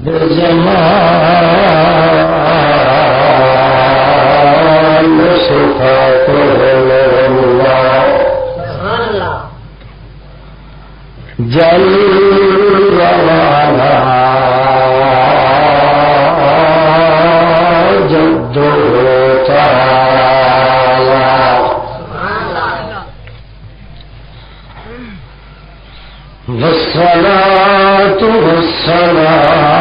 بجمال صفاته الله جل وعلا جده تعالى والصلاة والسلام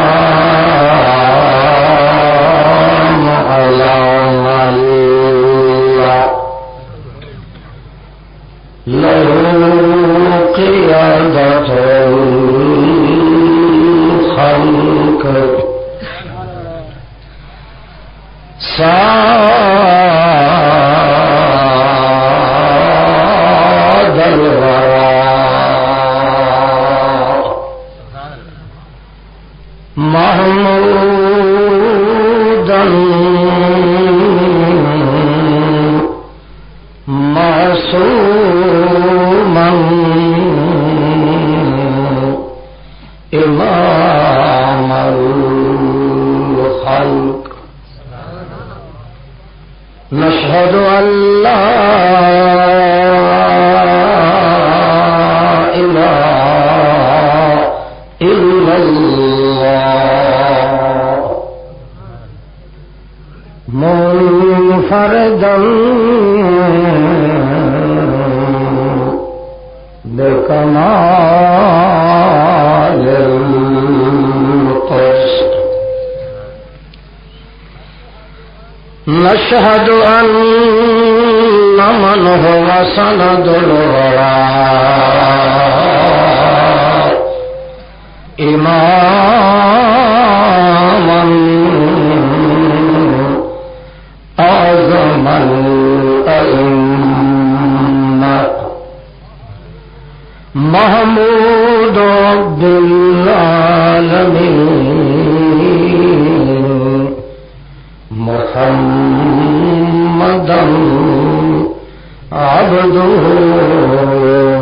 على من له قيادة الخلق ساد الورى محمودا معصوما إمام الخلق نشهد أن لا إله إلا الله منفردا بكمال القصد نشهد أن من هو سند الوراء إماما أعظم الأئمة محمود رب العالمين محمدا عبده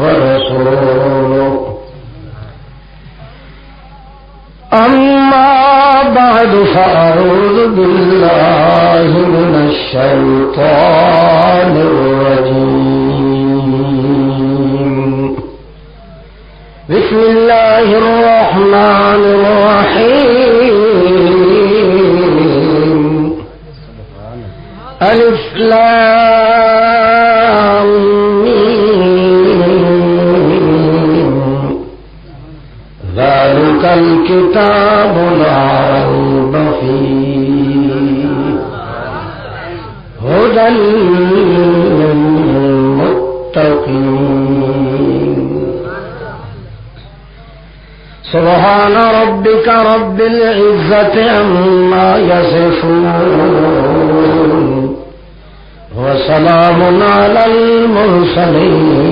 ورسوله أما بعد فأعوذ بالله من الشيطان الرجيم بسم الله الرحمن الرحيم ألف لام ميم ذلك الكتاب لا ريب فيه هدى للمتقين سبحان ربك رب العزة عما يصفون وسلام على المرسلين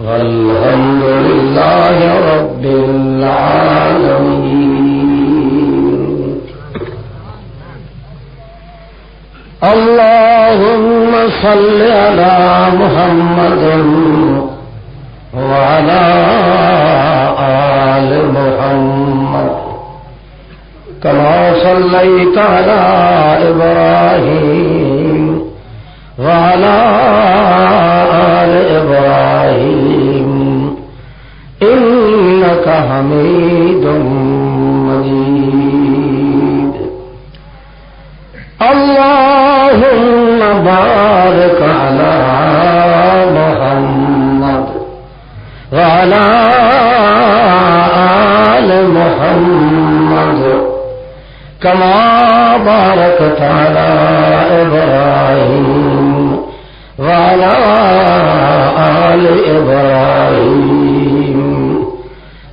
والحمد لله رب العالمين. اللهم صل على محمد وعلى آل محمد كما صليت على إبراهيم وعلى آل إبراهيم إنك حميد مجيد. اللهم بارك على محمد وعلى آل محمد كما باركت على إبراهيم وعلى آل إبراهيم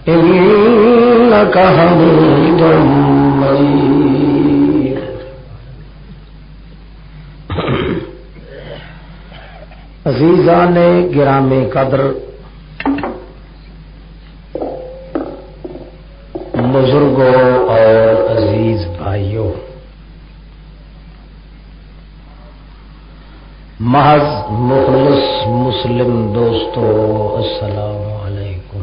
إنك حميد مجيد. عزیزان گرامی قدر، بزرگوں اور عزیز بھائیوں، محض مخلص مسلم دوستو، السلام علیکم.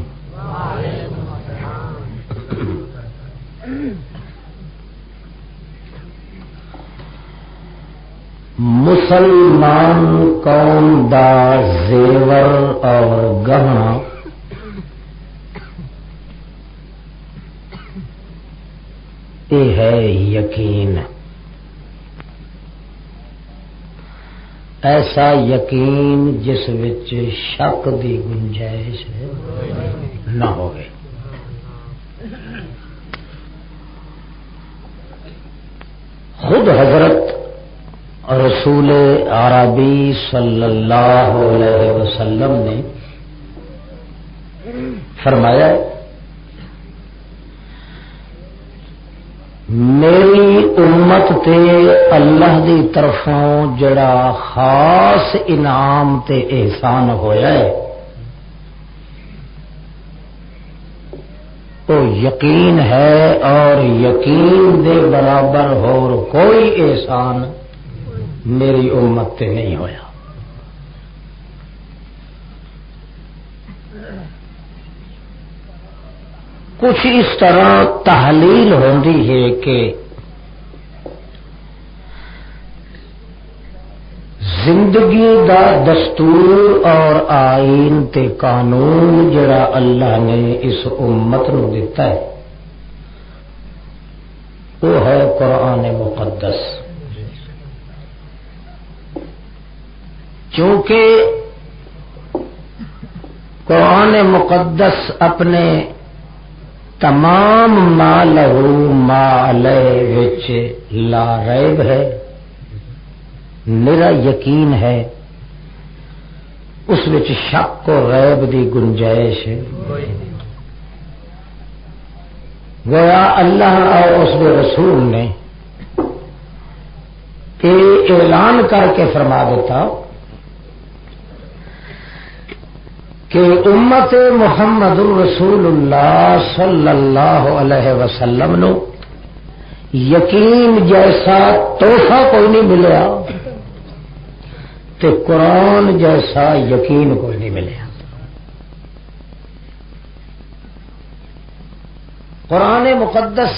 مسلمان قوم دا زیور اور گہنا یہ ہے یقین. ایسا یقین جس وچ شک دی گنجائش نہ ہوئے. خود حضرت رسول عربی صلی اللہ علیہ وسلم نے فرمایا میری امت تے اللہ دی طرفوں جڑا خاص انعام تے احسان ہویا ہے وہ یقین ہے اور یقین دے برابر اور کوئی احسان میری امت تے نہیں ہویا. کچھ اس طرح تحلیل ہوندی ہے کہ زندگی دا دستور اور آئین تے قانون جڑا اللہ نے اس امت نو دیتا ہے وہ ہے قرآن مقدس. چونکہ قرآن مقدس اپنے تمام ما لہو ما علیہ وچ لا ریب ہے، میرا یقین ہے، اس وچ شک و ریب دی گنجائش ہے. گویا اللہ اور اس کے رسول نے یہ اعلان کر کے فرما دیتا کہ امت محمد رسول اللہ صلی اللہ علیہ وسلم نو یقین جیسا تحفہ کوئی نہیں ملیا تے قرآن جیسا یقین کوئی نہیں ملیا. قرآن مقدس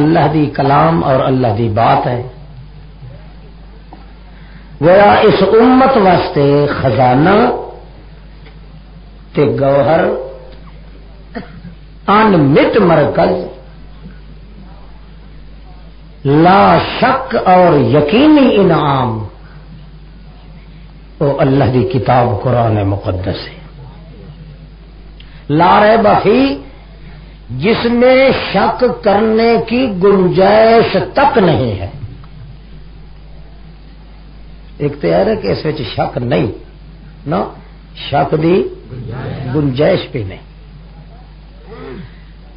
اللہ دی کلام اور اللہ دی بات ہے. گویا اس امت واسطے خزانہ تے گوہر ان مٹ مرکز لا شک اور یقینی انعام وہ اللہ دی کتاب قرآن مقدس ہے. لا ریب فی جس میں شک کرنے کی گنجائش تک نہیں ہے. ایک تو ہے کہ اس وچ شک نہیں نہ شک دی گنجائش بھی نہیں.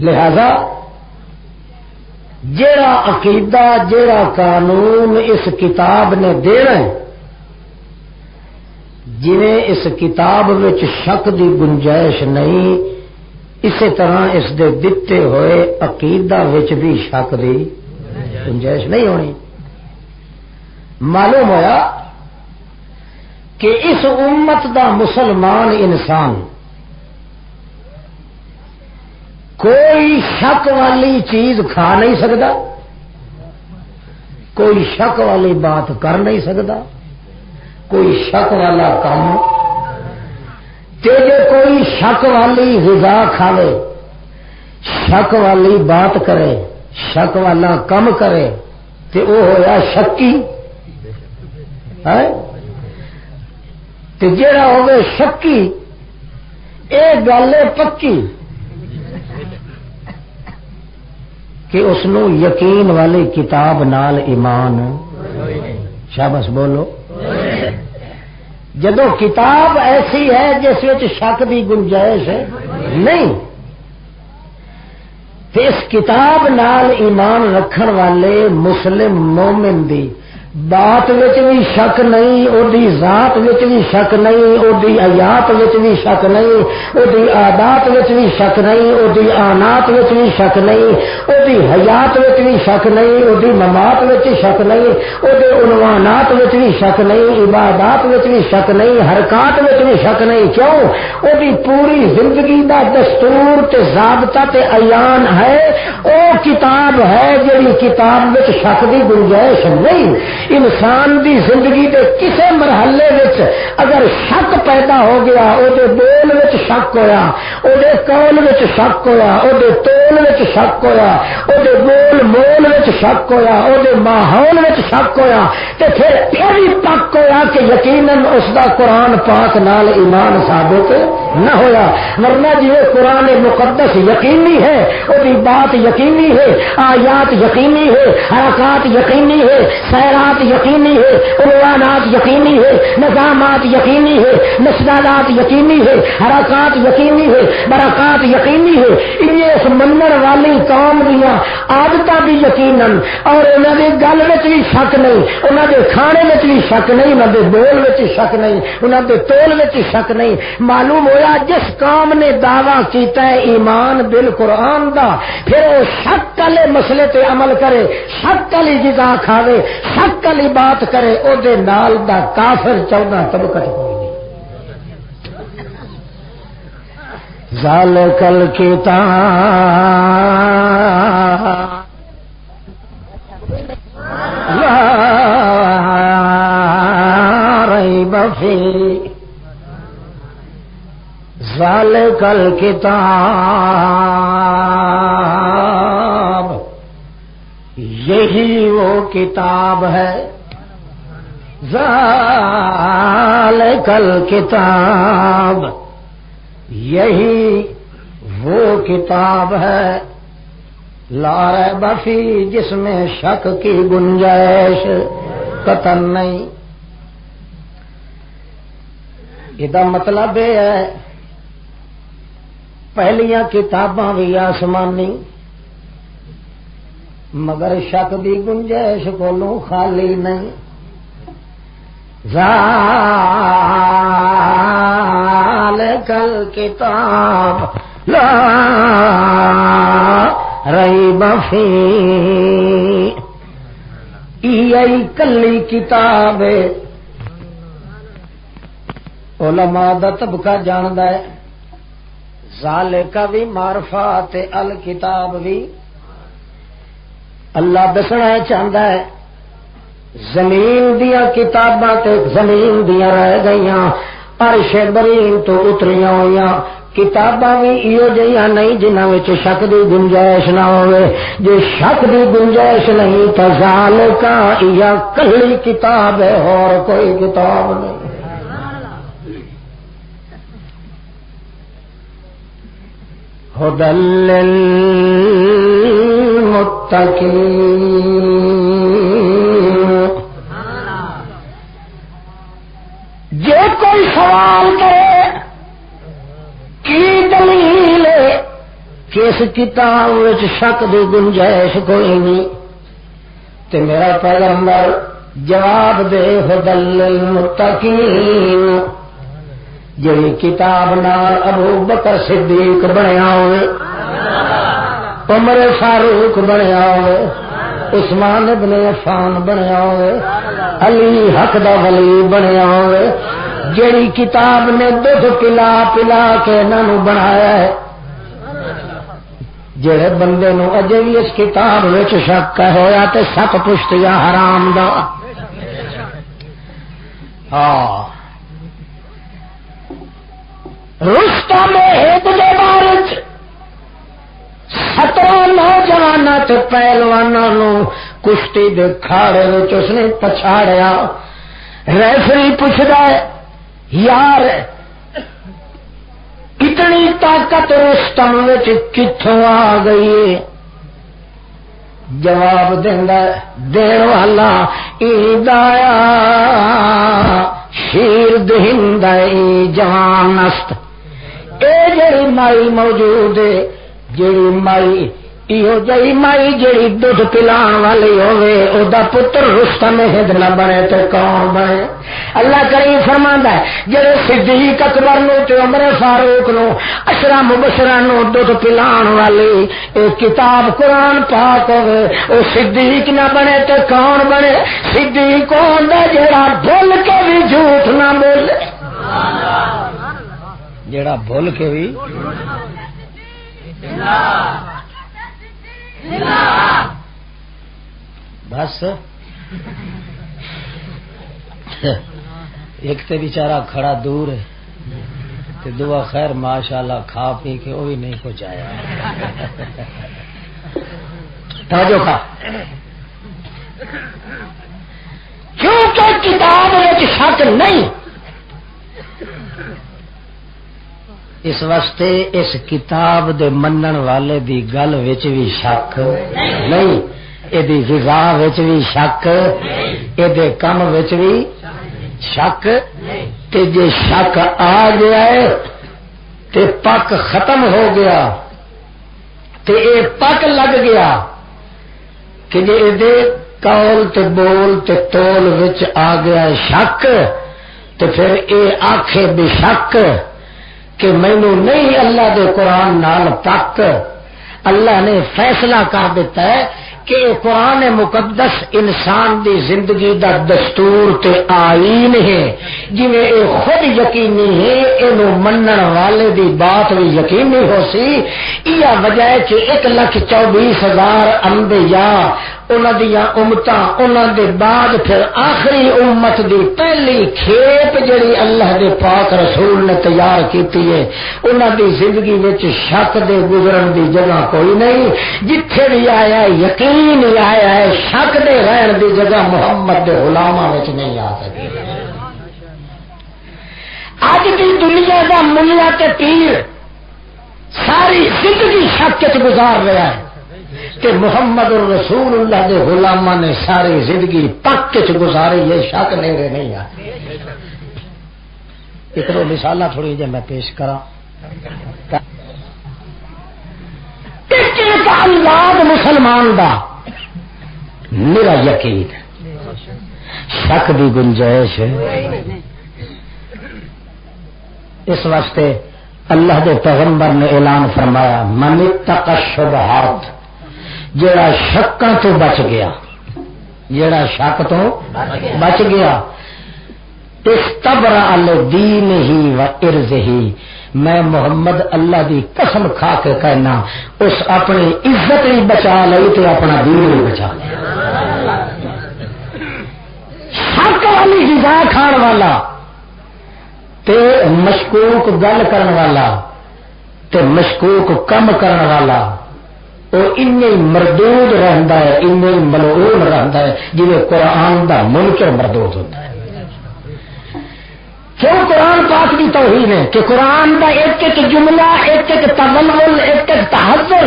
لہذا جیڑا عقیدہ جیڑا قانون اس کتاب نے دینا ہے جنہیں اس کتاب وچ شک دی گنجائش نہیں اسی طرح اس دے دتے ہوئے عقیدہ وچ بھی شک دی گنجائش نہیں ہونی. معلوم ہوا کہ اس امت دا مسلمان انسان کوئی شک والی چیز کھا نہیں سکتا، کوئی شک والی بات کر نہیں سکتا، کوئی شک والا کام تے جو کوئی شک والی غذا کھاوے، شک والی بات کرے، شک والا کم کرے تے وہ ہویا شکی ہے. تے جڑا ہوے شکی اے گل پکی کہ اس نو یقین والی کتاب نال ایمان شاباش بولو. جدو کتاب ایسی ہے جس وچ شک دی گنجائش ہے نہیں تے اس کتاب نال ایمان رکھن والے مسلم مومن دی بات وچ بھی شک نہیں، او دی ذات وچ بھی شک نہیں، او دی آیات وچ بھی شک نہیں، او دی عادات وچ بھی شک نہیں، او دی آنات وچ بھی شک نہیں، او دی حیات وچ بھی شک نہیں، او دی ممات وچ شک نہیں، او دے عنوانات وچ بھی شک نہیں، عبادات وچ بھی شک نہیں، حرکات وچ بھی شک نہیں. کیوں؟ او دی پوری زندگی دا دستور تے ضابطہ تے عیان ہے. او کتاب ہے جڑی کتاب وچ شک دی گنجائش نہیں. انسان دی زندگی دے کسے مرحلے وچ اگر شک پیدا ہو گیا، او دے بول وچ شک ہویا، او دے قول وچ شک ہویا، او دے تول وچ شک ہویا، او دے بول مول وچ شک ہویا، او دے ماحول وچ شک ہویا، تے پھر بھی پک ہویا کہ یقیناً اس دا قرآن پاک نال ایمان ثابت نہ ہویا۔ ورنہ جی قرآن مقدس یقینی ہے، وہ بھی بات یقینی ہے، آیات یقینی ہے، حرکات یقینی ہے، سیرات یقینی ہے، عنوانات یقینی ہے، نظامات یقینی ہے، نشنالات یقینی ہے، حرکات یقینی ہے، برکات یقینی ہے۔ یہ اس منن والی قوم دیا عادت بھی یقیناً، اور انہوں نے گل میں بھی شک نہیں، انہوں نے کھانے میں بھی شک نہیں، انہوں نے بول میں شک نہیں، انہوں نے تول میں شک نہیں۔ معلوم ہوا جس قوم نے دعویٰ کیتا ہے ایمان بالقرآن دا، پھر وہ شک والے مسئلے تے عمل کرے، شک والی غذا کھاوے، شک والی بات کرے، او دے نال دا کافر 14 طبقہ کوئی نہیں۔ ذالک الکتاب لا ریب فیہ، ذالک الکتاب، یہی وہ کتاب ہے، ذالک الکتاب، یہی وہ کتاب ہے، لا ریب فیہ، جس میں شک کی گنجائش قطعاً نہیں۔ یہ مطلب یہ ہے پہلیاں کتاباں بھی آسمانی مگر شک دی گنجائش کولوں خالی نہیں۔ ذالک الکتاب لا ریب فیہ، یہی کلی کتاب ہے۔ علماء دا طبقہ جاندا ہے، ذالک بھی معرفت، الکتاب بھی اللہ دسنا چاہتا ہے زمین دیا کتاباں تے زمین دیا رہ گئیاں، عرش برین تو اتریاں ہوئیاں کتاباں بھی ایو جہاں نہیں جنہاں وچ شک دی گنجائش نہ ہوئے۔ جے شک دی گنجائش نہیں تو ذالک یا کلی کتاب ہے، اور کوئی کتاب نہیں۔ ھدی للمتقین، جے کوئی سوال کرے کی دلیل ہے کہ اس کتاب وچ شک دی گنجائش کوئی نہیں، تے میرا پیغمبر جواب دے ھدی للمتقین، جی کتاب نال ابو بکر صدیق بنیا ہوئے، عمر فاروق بنیا ہوئے، عثمان ابن عفان بنیا ہوئے، علی حق دا ولی بنیا ہوئے، جیڑی کتاب نے دودھ پلا پلا کے انہوں بنایا ہے، جڑے بندے نو اجے بھی اس کتاب وچ شک ہویا تے سپ پشتیا حرام دا۔ رستم ہند دے بارے 17 نوجواناں تے پہلواناں نو کشتی دے کھاڑے وچ اس نے پچھاڑیا۔ ریفری پوچھدا ہے یار اتنی طاقت رستم وچ کتھوں آ گئی ہے؟ جواب دیندا دین والا ایدایا شیر دہندا ای جوان است، اے جڑی مائی موجود ہے، جڑی مائی ایو جئی مائی جڑی دودھ پلان والی ہوے او دا پتر رستم ہند نہ بنے تے کون بنے؟ اللہ کریم فرماندا ہے جڑے صدیق اکبر نو تے عمر فاروق نو عشرہ مبشرہ نو دودھ پلان والی اے کتاب قرآن پاک ہوے او صدیق نہ بنے تے کون بنے؟ صدیق ہوندا جڑا بھول کے بھی جھوٹ نہ بولے، جڑا بھول کے بھی بس ایک تے بیچارہ کھڑا دور ہے تے دعا خیر ماشاءاللہ کھا پی کے وہ بھی نہیں کچھ آیا. توجہ کا کیونکہ کتاب میں شک نہیں، اس واسطے اس کتاب دے منن والے دی گل وچ بھی شک نہیں، اے دی غذا وچ بھی شک، اے دے کم وچ بھی شک. تے جے شک آ گیا ہے تے پک ختم ہو گیا تے اے پک لگ گیا کہ جے اے دے قول تے بول تے تول وچ آ گیا شک تے پھر اے آکھے بے شک کہ مینوں نہیں اللہ دے قرآن نال پک. اللہ نے فیصلہ کر دیتا ہے کہ قرآن مقدس انسان دی زندگی دا دستور تے آئین ہے، جویں اے خود یقینی ہے اینو منن والے دی بات بھی یقینی ہو سی. یہ وجہ ہے کہ 1,24,000 انبیاء انہاں دیاں امتاں انہاں دے بعد پھر آخری امت دی پہلی کھیپ جڑی اللہ دے پاک رسول نے تیار کیتی ہے انہاں دی زندگی وچ شک دے گزرن دی جگہ کوئی نہیں. جتھے بھی آیا یقین ہی آیا ہے، شک دے رہن دی جگہ محمد دے غلاماں وچ نہیں آ سکتی. اج دی دنیا دا ملا تے پیر ساری زندگی شک وچ گزار رہا ہے کہ محمد رسول اللہ دے غلاماں نے ساری زندگی پک وچ گزاری ہے، شک نہیں آ. ایک دو مثالاں تھوڑی جی میں پیش کراں. انداز مسلمان دا میرا یقین شک دی گنجائش ہے. اس واسطے اللہ دے پیغمبر نے اعلان فرمایا من اتقى الشبہات، جڑا شکاں تو بچ گیا، جڑا شک تو بچ گیا، استبرأ لدینہ و ارضہ، میں محمد اللہ دی قسم کھا کے کہنا اس اپنی عزت بھی بچا لئی تے اپنا دین بھی بچا لیا. شک والی غذا کھان والا تے مشکوک گل کرن والا تے مشکوک کم کرن والا وہ انہیں مردود رہندا ہے، انہیں ملعون رہندا ہے جویں قرآن دا منکر مردود ہوتا ہے. کیوں قرآن پاک کی توہین ہے کہ قرآن کا ایک ایک جملہ، ایک ایک تولل، ایک ایک تحذر،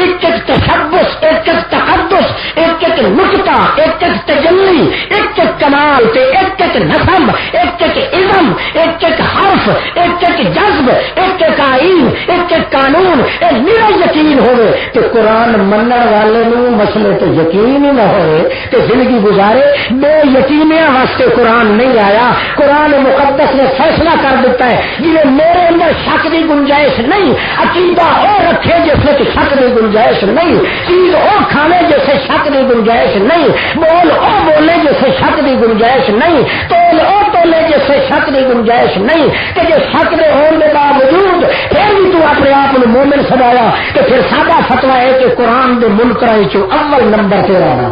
ایک ایک تشبث، ایک ایک تقدس، ایک ایک نقطہ، ایک ایک تجلی، ایک ایک کمال تے ایک ایک نسب، ایک ایک عزم، ایک ایک حرف، ایک ایک جذب، ایک ایک آئین، ایک ایک قانون میرا یقین ہوئے کہ قرآن منن والے نو مسئلے تو یقین ہی نہ ہوئے کہ زندگی گزارے. بے یقینیاں واسطے قرآن نہیں آیا. قرآن مقدس نے فیصلہ کر دیتا ہے جنہیں میرے اندر شک کی گنجائش نہیں، عقیدہ وہ رکھے جس میں شک کی گنجائش نہیں، چیز وہ کھانے جیسے شک کی گنجائش نہیں، بول وہ بولے جیسے شک کی گنجائش نہیں، تول وہ تولے جیسے شک کی گنجائش نہیں. کہ جو شک کے ہونے کے باوجود پھر بھی تو اپنے آپ کو مومن سمجھایا کہ پھر سادہ فتویٰ ہے کہ قرآن کے منکراں وچوں اول نمبر تے رہنا.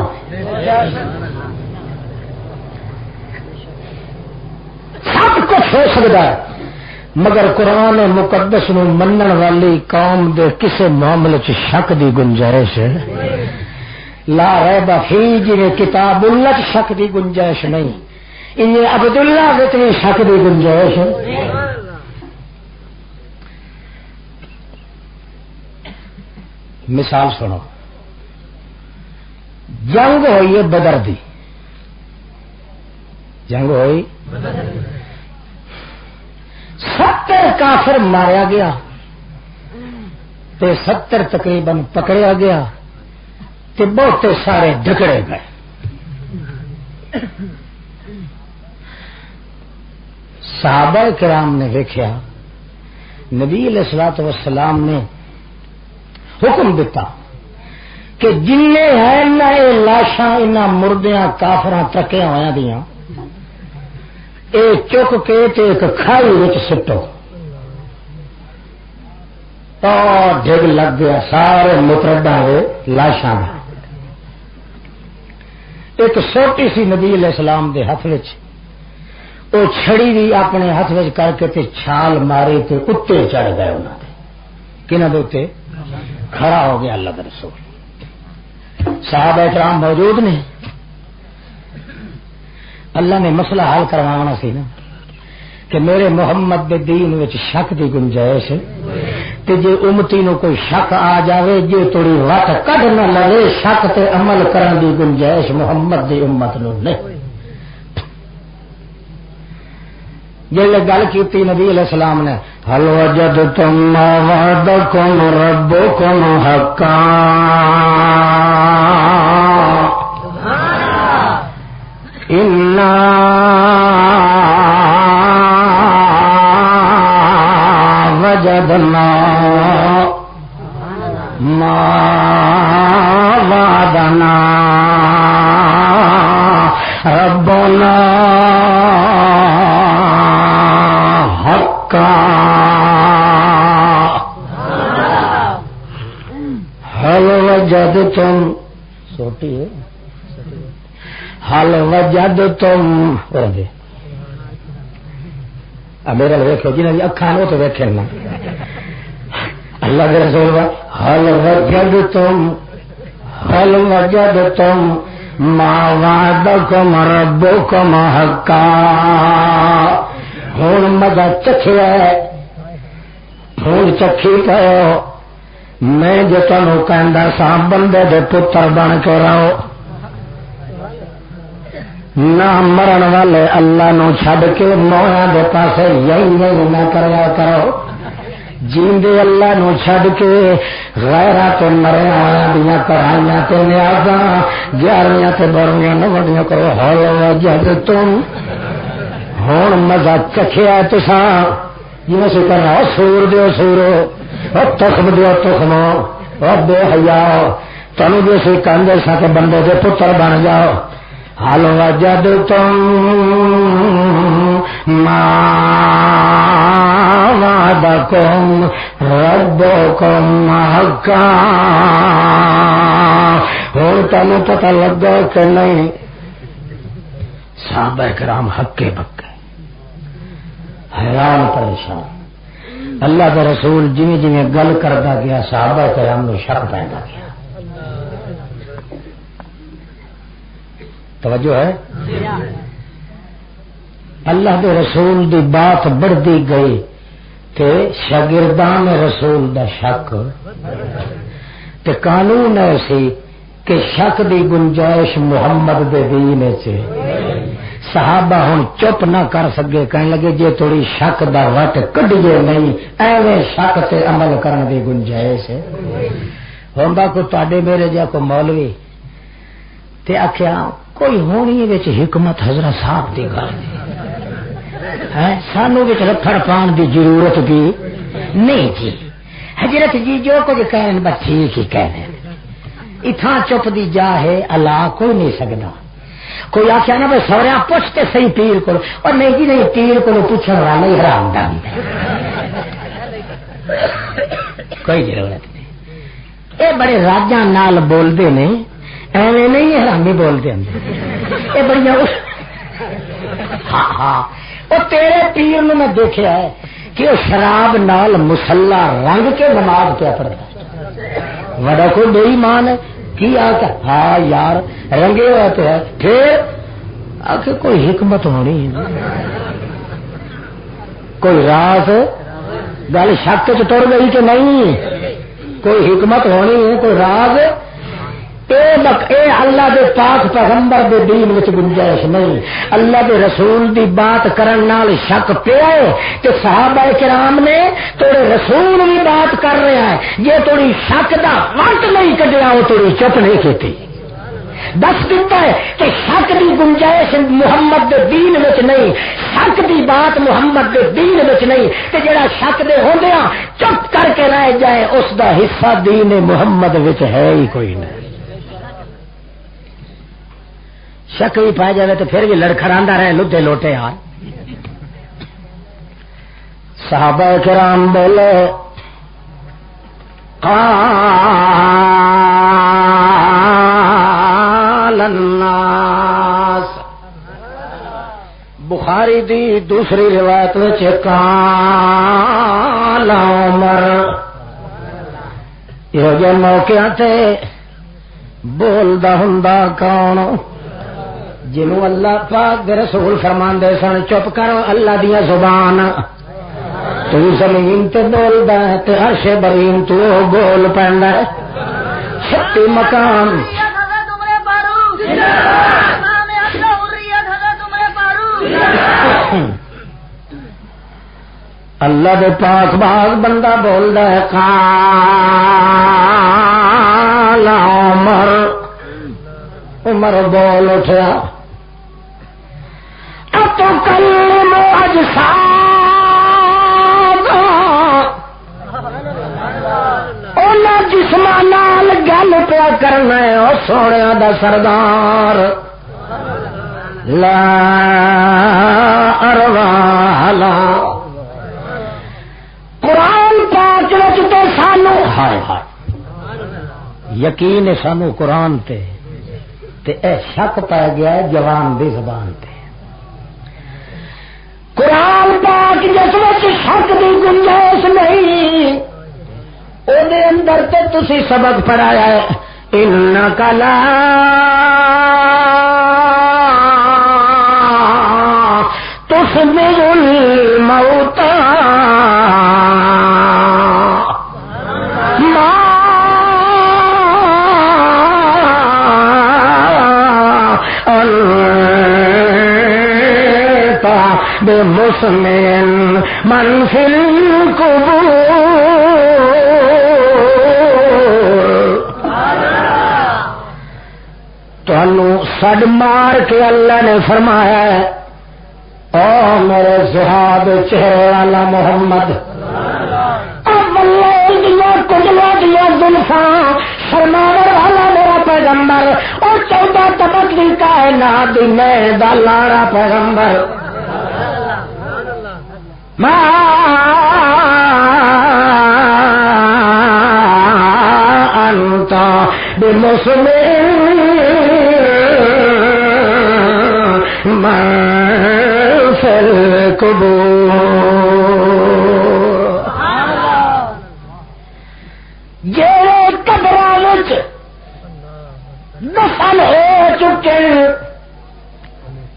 سب کچھ ہو سکتا ہے مگر قرآن مقدس نو منن والی قوم دے کسے معاملے چ شک دی گنجائش لا ریب فی، جنہیں کتاب اللہ چ شک دی گنجائش نہیں، انہیں عبداللہ وچ بھی شک دی گنجائش. مثال سنو، جنگ ہوئی ہے بدر دی، جنگ ہوئی 70 کافر ماریا گیا تے 70 تقریباً پکڑیا گیا تے بہت سارے جھگڑے گئے. صحابہ کرام نے دیکھا نبی علیہ الصلوۃ والسلام نے حکم دیتا کہ جن ہیں نہ لاشاں انہاں مردیاں کافراں ترکیاں ہویاں دیاں اے چک کے تے ایک کھائی وچ سٹو. اور ڈگ لگ گیا سارے مترداں دے لاشاں. ایک سوٹی سی نبی علیہ السلام دے ہاتھ وچ وہ چھڑی بھی اپنے ہاتھ میں کر کے تے چھال ماری تے اتنے چڑھ گئے انہوں نے کنہاں دے اوتے کھڑا ہو گیا اللہ کا رسول صحابہ کرام موجود نے اللہ نے مسئلہ حل کروانا سی نا کہ میرے محمد دے دین وچ شک دی گنجائش تے جے امتی نو کوئی شک آ جاوے جے تھوڑی وٹ کڈ نہ لگے شک تے عمل کرن دی گنجائش محمد دی امت نو نہیں جیسے گل کی نبی علیہ السلام نے حل وجدتم ما وعدکم ربکم حقا انا وجدنا ما وعدنا ربنا حل وجدتم سوٹی ہے حل وجدتم میرا ویکو جنہیں بھی اکھان ہو تو ویکھے نا اللہ کے رسول حل وجدتم ما وعدکم ربکم حقا ہوں مزہ چکھیا ہوں چکھی پاؤ میں جو تمہیں کہندا سا بندے دے پتر بن کے رہو نہ مرن والے اللہ نو چھڈ کے مویا دے پاسے یہی نہ کریا کرو جیندے اللہ نو چھڈ کے غیراں تے مریا ہویاں دیاں کڑھائیاں تے نیازاں گیارویں تے بارہویں نہ وڈیاں کرو حل وجدتم ہوں مزہ چکھیا تساں جی سے کرنا سور دیو سورو تخم دیو تخمو بے حیا تمہیں بھی اسی کہندے سا کہ بندے دے پتر بن جاؤ حل وجدتم ما وعدکم ربکم حقا ہوں تمہیں پتہ لگا کہ نہیں صحابہ کرام حقے بکے حیران پریشان اللہ کا رسول جویں جویں گل کرتا گیا صحابہ کرام نو شرم پیندا گیا توجہ ہے اللہ کے رسول دی بات بڑھتی گئی کہ شاگردان رسول دا شک تے قانون ایسی کہ شک دی گنجائش محمد دے دین چ صحابہ ہوں چپ نہ کر سکے کہنے لگے جے تھوڑی شک دا وٹ کڈیے نہیں ایویں شک تے عمل کرن دی گنجائش ہے ہوندا کو تواڈے میرے جا کو مولوی تے آکھیا کوئی ہونی وچ حکمت حضرت صاحب دی گل ہے سانو وچ رکھڑ پان دی ضرورت بھی نہیں جی حضرت جی جو کچھ کہن بس ٹھیک ہی کہنے اتھاں چپ دی جا ہے اللہ کوئی نہیں سکدا کوئی آخیا نا بھائی سوریا پوچھتے صحیح پیر کو اور نہیں جی نہیں پیر کو پوچھنے والا ہی حرام دا کوئی ضرورت نہیں یہ بڑے راجاں نال بولتے نے ایویں نہیں حرامی بولتے ہیں یہ بڑی ہاں ہاں وہ تیرے پیر نے میں دیکھا ہے کہ وہ شراب نال مسلح رنگ کے نماز کیا پڑھتا بڑا کوئی بے ایمان ہے کی آتا ہاں یار رنگے ہوتے ہیں پھر آخر کوئی حکمت ہونی کوئی راز گل شک چڑ گئی کہ نہیں کوئی حکمت ہونی ہے کوئی راز اے اللہ دے پاک پیغمبر دے دین وچ گنجائش نہیں اللہ دے رسول دی بات کرن نال شک پیا ہے کہ صحابہ کرام نے تیرے رسول بھی بات کر رہے ہیں یہ تھوڑی شک دا وقت نہیں کڈیا وہ تھوڑی چپ نہیں کیتی دس دیتا ہے کہ شک دی گنجائش محمد دے دین وچ نہیں شک دی بات محمد دے دین وچ نہیں تے جڑا شک دے ہوندیاں چپ کر کے رہ جائے اس دا حصہ دین محمد وچ ہے ہی کوئی نہیں شک بھی پایا جائے تو پھر بھی لڑکھڑاندہ رہے لدے لوٹے یار صحابہ کرام بولے قال الناس بخاری دی دوسری روایت وچ کان عمر یہ جو موقع تے بولدا ہوندا کون جنوں اللہ پاک دے رسول فرماندے سن چپ کرو اللہ دیا زبان تو زمین تے بولدا ہے تے عرش برین تو بول پیندا ہے چھتی مقام اللہ دے پاک باغ بندہ بولدا ہے قال عمر عمر بول اٹھیا اتکلم اجساد اونا جسماں نال گل پیا کرنا ہے او سونیا دا سردار لا ارواح لا قرآن پاک وچ تے سانو ہائے ہائے یقین ہے سانو قرآن تے اے شک پا گیا ہے جوان دی زبان تے قرآن پاک جس وچ شک دی گنجائش نہیں او دے اندر تے تسی سبق پڑھایا ہے انک لا تسمع الموتى بمسمع من في القبور تانوں سڈ مار کے اللہ نے فرمایا ہے او میرے زہاد چہرے والا محمد کجلوں دیا زلفاں شرماور والا میرا پیغمبر اور 14 طبق کی کائنات دی میں دا لاڑا پیغمبر ما انت بمسمع من في القبور جڑے قبراں وچ دفن ہو چکے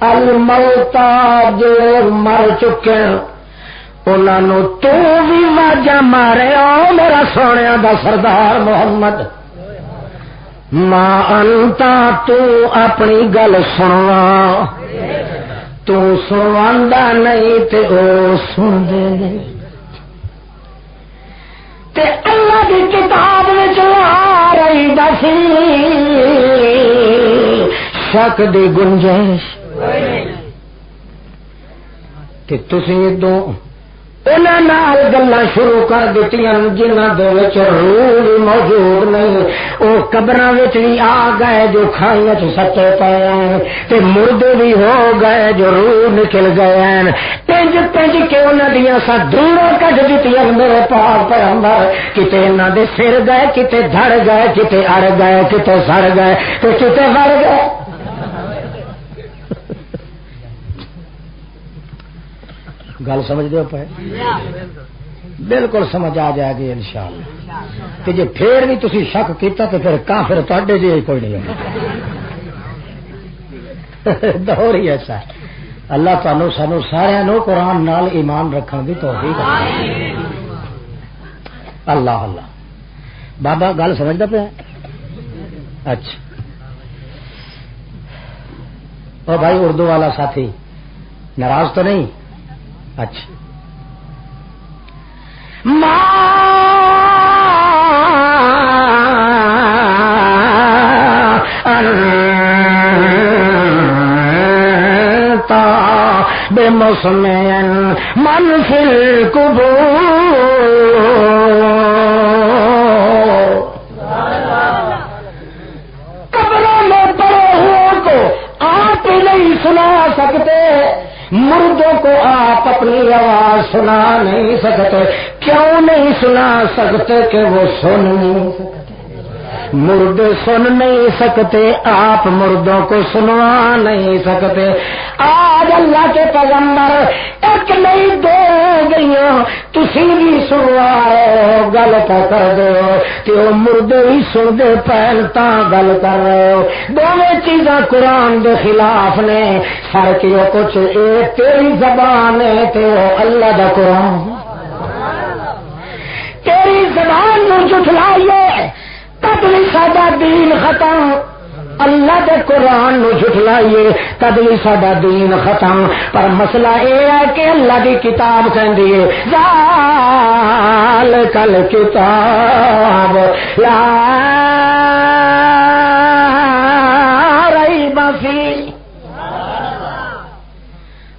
الموتا جو مر چکے انہوں تو بھی واجہ مارے او میرا سونے دا سردار محمد ما انتا تو اپنی گل سنوا تو سنواندا نہیں تے او سن دے تے اللہ دی کتاب وچ آ رہی دسی شک دی گنجائش کہ تسی دو انہاں نال گلاں شروع کر دتیاں جنہاں دے وچ روح بھی موجود نہیں او قبراں وچ بھی آ گئے جو کھائیاں چ سچے پئے ہیں تے مردے بھی ہو گئے جو روح نکل گئے ہیں پنج پنج کے انہاں دیاں سا دھوڑا کڈ دتیاں میرے پاک پیغمبر کتے انہاں دے سر گئے کتے دھڑ گئے کتے اڑ گئے کتے سڑ گئے تے کتے وڑ گئے گل سمجھ دے پے بالکل سمجھ آ جائے گی انشاءاللہ کہ جی پھر بھی تسی شک کیتا تو پھر کافر تواڈے جی کوئی نہیں دور ہی ایسا ہے اللہ تعالی سانو سارے نو قرآن نال ایمان رکھن دی توفیق دے اللہ اللہ بابا گل سمجھدا پیا اچھا او بھائی اردو والا ساتھی ناراض تو نہیں اچھا انت بمسمع من في القبور قبروں میں پڑے ہوئے کو آپ نہیں سنا سکتے مردوں کو آپ اپنی آواز سنا نہیں سکتے کیوں نہیں سنا سکتے کہ وہ سن نہیں سکتے مردے سن نہیں سکتے آپ مردوں کو سنوا نہیں سکتے. آج اللہ کے پیغمبر ایک نہیں دو گئیاں تسی بھی سنوائے گل کر دو کہ وہ مردے بھی سن دے پہل تاں گل کر رہے ہو. دونوں چیزاں قرآن دے خلاف نے. فرق یہ کچھ اے تیری زبان ہے تے اللہ دا قرآن. تیری زبان نو جھٹلائیے تب بھی ساڈا دین ختم. اللہ دے قرآن نو جھٹلائیے تب بھی ساڈا دین ختم. پر مسئلہ یہ ہے کہ اللہ دی کتاب کہندی ہے ذالک الکتاب لا ریب فیہ.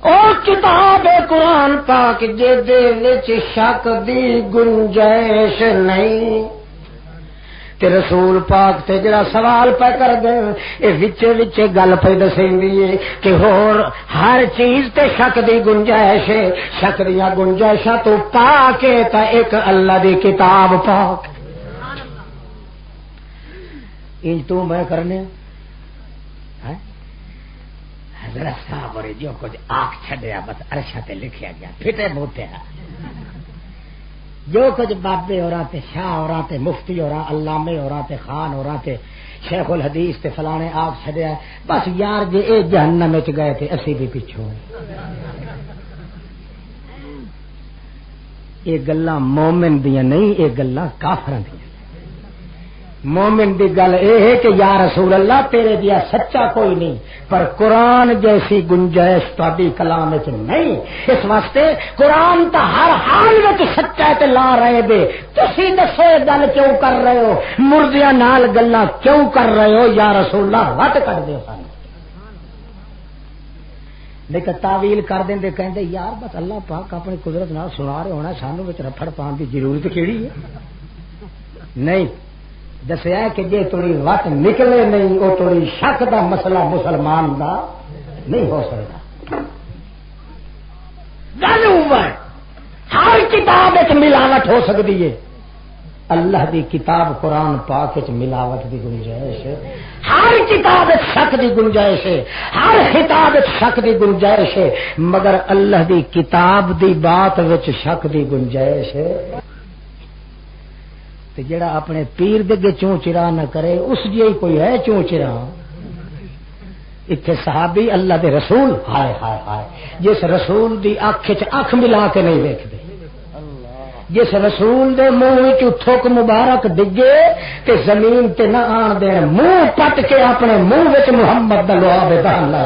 او کتاب قرآن پاک جے دے وچ شک دی گنجائش نہیں. تے رسول پاک تے جڑا سوال پہ کر دے اے وچے وچے گل پہ دسیندی ہے کہ ہور ہر چیز تے شک دی گنجائش ہے. شک دیاں گنجائشاں تو پاک ہے تا ایک اللہ دی کتاب پاک. انج تو میں کرنے ہیں حضرت صاحب اور جو کچھ آنکھ چھڈیا بس عرشہ تے لکھیا گیا پھٹے موتے ہیں. جو کچھ بابے اور آتے شاہ اور آتے مفتی اور علامے اور آتے خان اور آتے شیخ الحدیث تے فلانے آگ چھڈیا بس یار جے اے جہنم وچ گئے تے اسی بھی پیچھوں. یہ گلاں مومن دیاں نہیں یہ گلاں کافراں دیاں. مومن دی گل اے ہے کہ یا رسول اللہ تیرے دیا سچا کوئی نہیں پر قرآن جیسی گنجائش تہاڈی کلام وچ نہیں. اس واسطے قرآن تا ہر حال وچ سچا تے لا رہے دے. تسی دسو گل کیوں کر رہے ہو مردیاں نال گلاں کیوں کر رہے ہو یا رسول اللہ وٹ کر دے سن. لیکن تعویل کر دیندے کہندے یار بس اللہ پاک اپنی قدرت نال سنا رہے ہونا سانوں وچ رفڑ پان دی ضرورت کیڑی ہے. نہیں دسیا کہ جے تھوڑی وٹ نکلے نہیں وہ تھوڑی شک دا مسئلہ مسلمان دا نہیں ہو سکتا. گل ہر کتاب ایک ملاوٹ ہو سکتی ہے. اللہ دی کتاب قرآن پاک وچ ملاوٹ دی گنجائش ہے. ہر کتاب شک دی گنجائش ہے. ہر خطاب شک دی گنجائش ہے مگر اللہ دی کتاب دی بات وچ شک دی گنجائش ہے. جڑا اپنے پیر دے چوں چرا نہ کرے اس جی کوئی ہے چوں چرا. اتنے صحابی اللہ دے رسول ہائے ہائے ہائے جس رسول دی اکھ چ اکھ ملا کے نہیں دیکھتے. جس رسول دے منہ تھوک مبارک ڈگے تے زمین تے نہ آن دین منہ پٹ کے اپنے منہ وچ محمد دا لعاب دہن لا.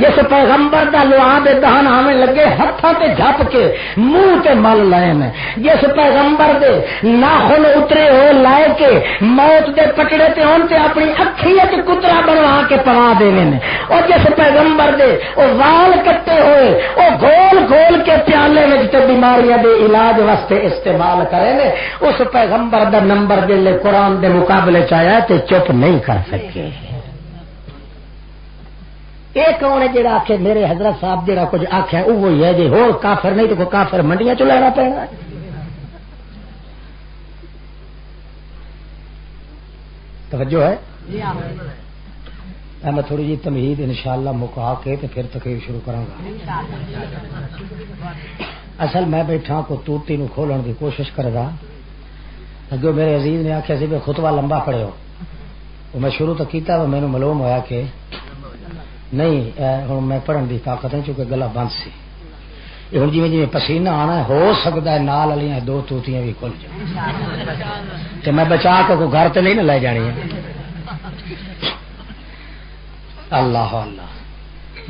جس پیغمبر دا لعاب دہن آویں لگے ہتھاں تے جھپ کے منہ تے مل لائے نے. جس پیغمبر دے ناخن اترے ہو لائے کے موت دے پٹڑے تے ہون تے اپنی اکھی وچ کترا بنوا کے پوا دینے نے. اور جس پیغمبر دے او وال کٹے ہوئے او گول گول کے پیالے وچ تے بیماریاں دے علاج واسطے استعمال کرے نے. اس پیغمبر دا نمبر دے قرآن دے مقابلے چ آیا تے چپ نہیں کر سکے. ایک کون ہے جڑا آخے میرے حضرت صاحب جڑا کچھ آخیا وہی ہے جی ہو کافر نہیں تو کوئی کافر منڈیاں چ لینا پڑے گا. توجہ ہے میں تھوڑی جی تمہید انشاءاللہ مکا کے تے پھر تقریر شروع کراں گا. اصل میں بیٹھا کو توتی نو کھولن کی کوشش کردا. اگے میرے عزیز نے آخیا سی بھی خطبہ لمبا پڑھو وہ میں شروع تو کیتا میں نے معلوم ہویا کہ نہیں ہوں میں پڑھن کی طاقت نہیں چونکہ گلا بند سی. ہوں جی جی پسینہ آنا ہو سکتا ہے نال والی دو توتیاں بھی کھل جائیں تو میں بچا کے کوئی گھر تو نہیں نہ لے جانی ہے. اللہ اللہ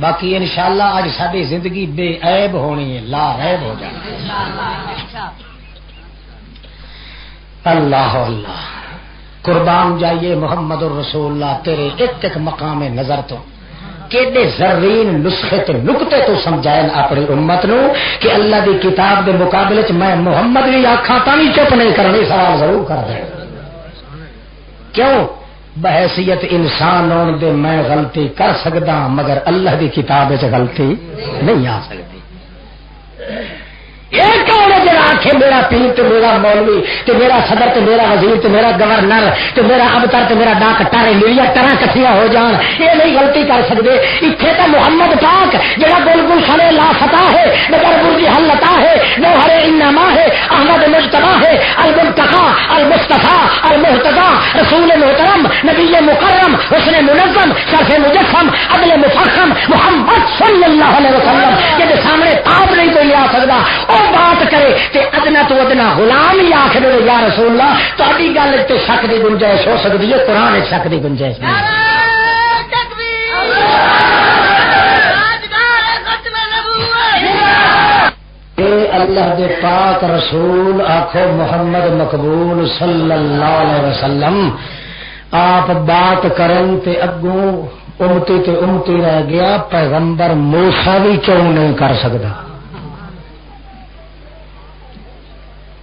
باقی انشاءاللہ اج ساری زندگی بے عیب ہونی ہے لا عیب ہو جائے. اللہ اللہ قربان جائیے محمد الرسول اللہ تیرے ایک ایک مقام نظر تو کیڑے زرین نسخے تے نقطے تو سمجھائیں اپنی امت نو کہ اللہ دی کتاب دے مقابلے چ میں محمد بھی آکھاں تا بھی چپ نہیں کرنی. سوال ضرور کر رہے کیوں بحیثیت انسان ہون دے میں غلطی کر سکدا مگر اللہ دی کتاب وچ غلطی نہیں آ سکتی. ایک اور جڑا آخے میرا پیر تے میرا مولوی تے میرا صدر تے میرا وزیر تے میرا گورنر تے میرا ابتر تے میرا ڈاکٹر میرا طرح کٹھیاں ہو جان، یہ نہیں غلطی کر سکتے. اتنے تو محمد پاک جڑا گلگل سڑے لا فتح ہے، نگر برجی حل لتا ہے، نوہر انما ہے، احمد مجتبی ہے، المنتقی المصطفیٰ المحتضی، رسول محترم، نبی مکرم، حسن منظم، شرف مجسم، عدل مفخم، محمد صلی اللہ علیہ وسلم جب سامنے آپ نہیں کوئی آ سکتا وہ بات کرے تے ادنا تو ادنا غلام ہی آخر یا رسول اللہ. تاری گل تے شک کی گنجائش ہو سکتی ہے، قرآن شک کی گنجائش نہیں. اللہ دے پاک رسول آخو محمد مقبول صلی اللہ علیہ وسلم آپ بات کرن تے اگوں امتی تے امتی رہ گیا، پیغمبر موسیٰ بھی کیوں نہیں کر سکتا؟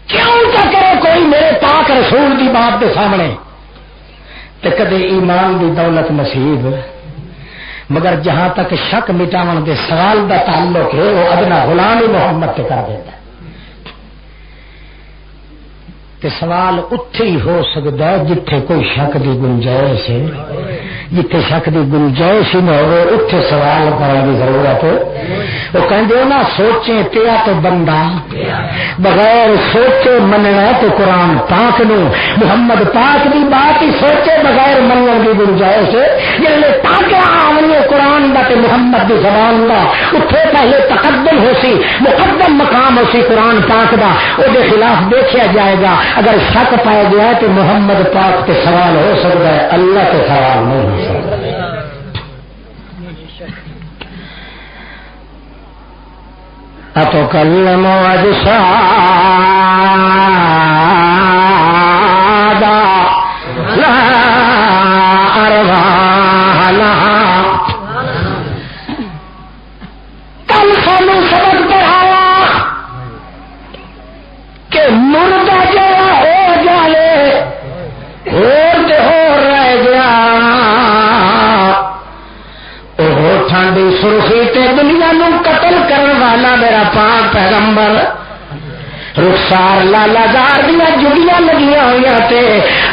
کیوں کیا کرے کوئی میرے پاک رسول دی بات دے سامنے تے کدے ایمان دی دولت نصیب. مگر جہاں تک شک مٹاون دے سوال دا تعلق ہے وہ ادنا غلام ہی محمد تے کر دیتا ہے. تے سوال اتھے ہی ہو سکتا ہے جتھے کوئی شک دی گنجائش ہے، جتھے شک دی گنجائش ہی نہ ہو اتھے سوال کرنے کی ضرورت ہے. وہ کہتے ہو نا سوچیں پیا تو بندہ، بغیر سوچے مننا تو قرآن پاک نو محمد پاک دی بات ہی سوچے بغیر منن کی گنجائش ہے. جن تاکہ آمنی قرآن دا تے محمد دی زبان دا اتھے پہلے تقدم ہو سی، مقدم مقام ہو سی قرآن پاک دا، وہ دے خلاف دیکھا جائے گا. اگر شک پایا گیا تو محمد پاک تے سوال ہو سکتا ہے، اللہ تے سوال نہیں ہو سکتا. اتکلم اجسادا لا ارواح لها. کل سانو سبق پڑھایا کہ مردہ جڑا ہو جائے اور رہ گیا، وہ ٹھنڈی سرخی تے دنیا نو قتل کرنے والا میرا پاک پیغمبر رخسار لالا دار دیا جڑیاں لگیاں ہوئی تے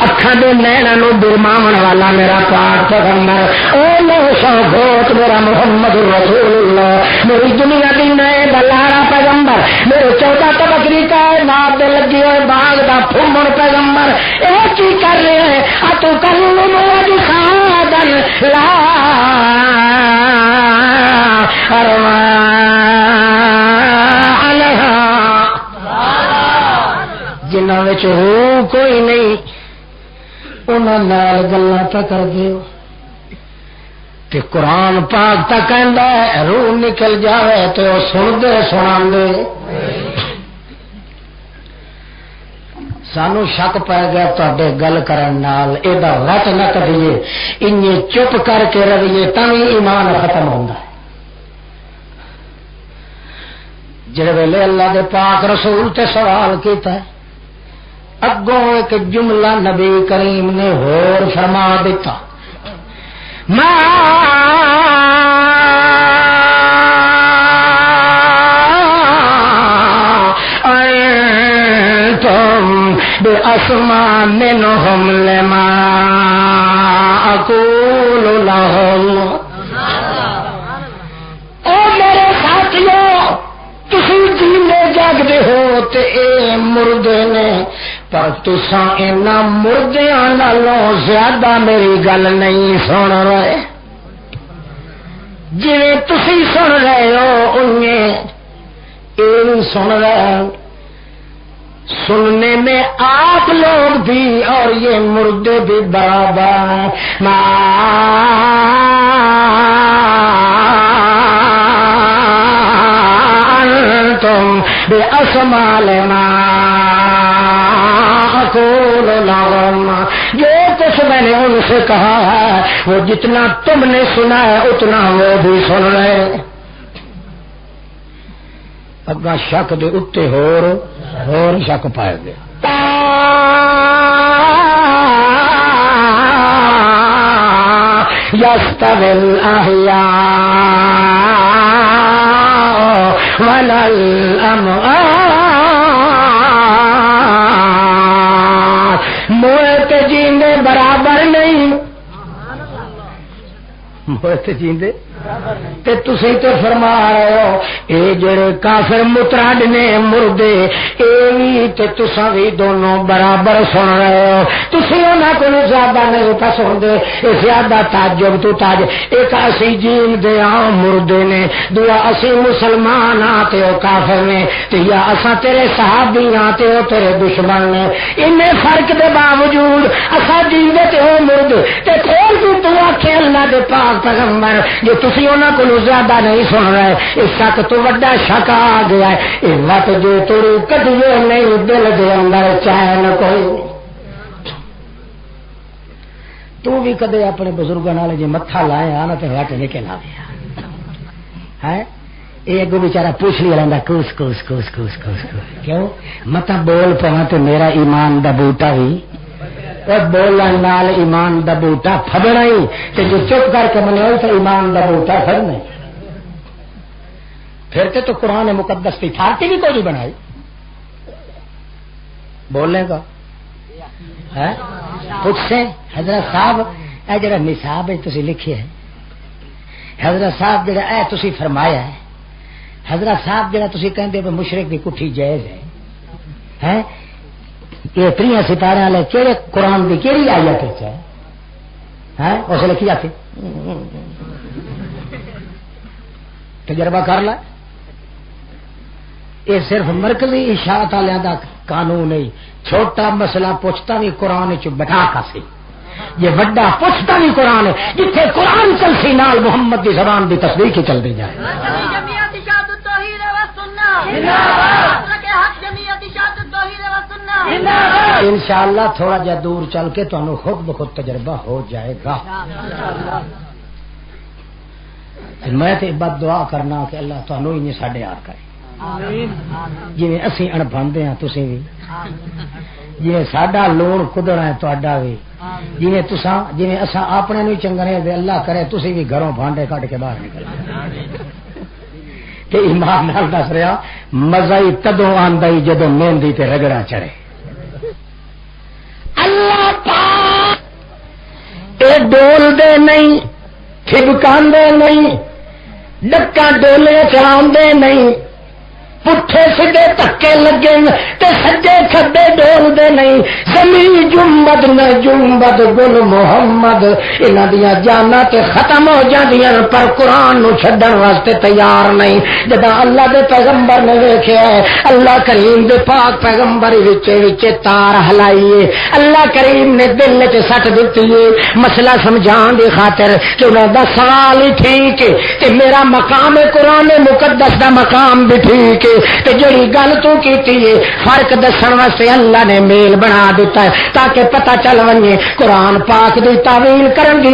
اکھاں دے نینا نو برماون والا میرا پاک پیغمبر، او لو سو گھوٹ میرا محمد رسول اللہ، میری دنیا دی نئے دلارا پیغمبر، میرے 14 تبکری کائنات دے لگی ہوئے باغ دا پھومن پیغمبر، اے کی کر رہے ہیں؟ اتو کلم اجسادا لا ارواح لها. جنہاں وچ روح کوئی نہیں انہاں نال گلاں تا کر دیو تے قرآن پاک تا کہندا ہے روح نکل جاوے تے او سن دے سناندے. سانو شک پی گیا تے گل کرن نال ایڈا وٹ نہ کریے، انہیں چپ کر کے رویے تھی ایمان ختم ہوندا ہے. جڑے ویلے اللہ دے پاک رسول تے سوال کیتا ہے اگوں ایک جملہ نبی کریم نے ہور فرما دیتا، ما انتم باسماء منهم لما اقول لهم. او میرے ساتھیوں تسی جیندے جاگدے ہو تے اے مردے نے، پر تساں انہاں مردیاں نالوں زیادہ میری گل نہیں سن رہے. جویں تسی سن رہے ہو انہیں اے سن رہے. سننے میں آپ لوگ بھی اور یہ مردے بھی برابر. تم بے اسمال ما اقول لهم، جو کچھ میں نے ان سے کہا ہے وہ جتنا تم نے سنا ہے اتنا وہ بھی سن رہے. اگا شک دے اتے ہور شک پائے گیا. یستوی الاحیاء ولا الاموات موئے تے جیندے برابر نہیں، موئے تے جیندے تے تسی تے فرما رہے ہو اے جڑے کافر متراد نے مردے اے وی تے تساں وی دونوں برابر سن رہے ہو، تسی انہاں کول زیادہ نہیں پا سندے، اے زیادہ تعجب تو تاج، ایک اسی جین دے ہاں مردے نے، دوجا اسی مسلمان ہاں تے او کافر نے، تے یا اساں تیرے صحابی ہاں تے او تیرے دشمن نے، انے فرق دے باوجود اساں جیندے تے او مرد تے پھر بھی تو آکھے اللہ دے پاک پیغمبر جو تسی انہاں کو زیادہ نہیں سن رہے، اس شک تو وڈا شک آ گیا ہے، یہ وقت جو تیری کٹیے نہیں دل دے اندر چین کوئی، تو بھی کدے اپنے بزرگوں نال جی متھا لایا نا تو وٹ نکل آ گیا ہے، ایک بیچارہ پوچھ لیا رہتا کوس کوس کوس کوس کوس کیوں متا بول پوا تو میرا ایمان دا بوٹا بھی بولن نال ایمان دا بوٹا پھڑنا ہی تے جو چپ کر کے منو تو ایمان دا بوٹا پھڑنا پھر تو قرآن مقدس کی تھارتی بھی کوئی بنائی بولنے کا پوچھ سے حضرت صاحب اے جڑا نصاب ہے تسی لکھے ہے حضرت صاحب جڑا اے تسی فرمایا ہے حضرت صاحب جڑا تسی کہندے ہو مشرک دی کٹھی جائز ہے یہ 3 ستارے والے کہڑے قرآن کی کہڑی آیت ہے اسے لکھی جاتی تجربہ کر لا یہ صرف مرکزی اشاعت والوں کا قانون نہیں چھوٹا مسئلہ پوچھتا بھی قرآن چ بٹھا کا سی یہ وڈا پوچھتا بھی قرآن ہے جتھے قرآن چل سی نال محمد کی زبان کی تصدیق ہی چل دی جائے انشاءاللہ تھوڑا جا دور چل کے تمہیں خود بخود تجربہ ہو جائے گا میں تو بد دعا کرنا کہ اللہ تمہیں ہی ساڈے یار کرے جی اسی اڑبندے ہاں تسی بھی جی ساڈا لون کدڑا ہے تہاڈا بھی جی تساں جی اساں اپنے نو چنگا نہیں اللہ کرے تسی بھی گھروں بھانڈے کٹ کے باہر نکل کہ ایمان نال دس رہا مزہ ہی کدوں آندا ہی جدوں مہندی تے رگڑا چڑھے اللہ پاک اے ڈول دے نہیں ٹھبکان دے نہیں ڈکا ڈولے چڑھان دے نہیں پٹھے سیدھے دھکے لگے تے سجے کھبے ڈول دے نہیں زمین جنبد نہ جنبد گل محمد انہاں دیاں جاناں تے ختم ہو جاندیاں پر قرآن نو چھڈن واسطے تیار نہیں جدا اللہ دے پیغمبر نے ویکھیا ہے اللہ کریم دے پاک پیغمبر وچ تار ہلائیے اللہ کریم نے دل وچ سٹ دتی ہے مسئلہ سمجھان دی خاطر کہ انہاں دا سوال ہی ٹھیک ہے تے میرا مقام قرآن مقدس دا مقام بھی ٹھیک تے جڑی گل تو کیتی ہے فرق دسن واسطے اللہ نے میل بنا دیتا ہے تاکہ پتہ چل ونجے قرآن پاک دی تعویل کرن دی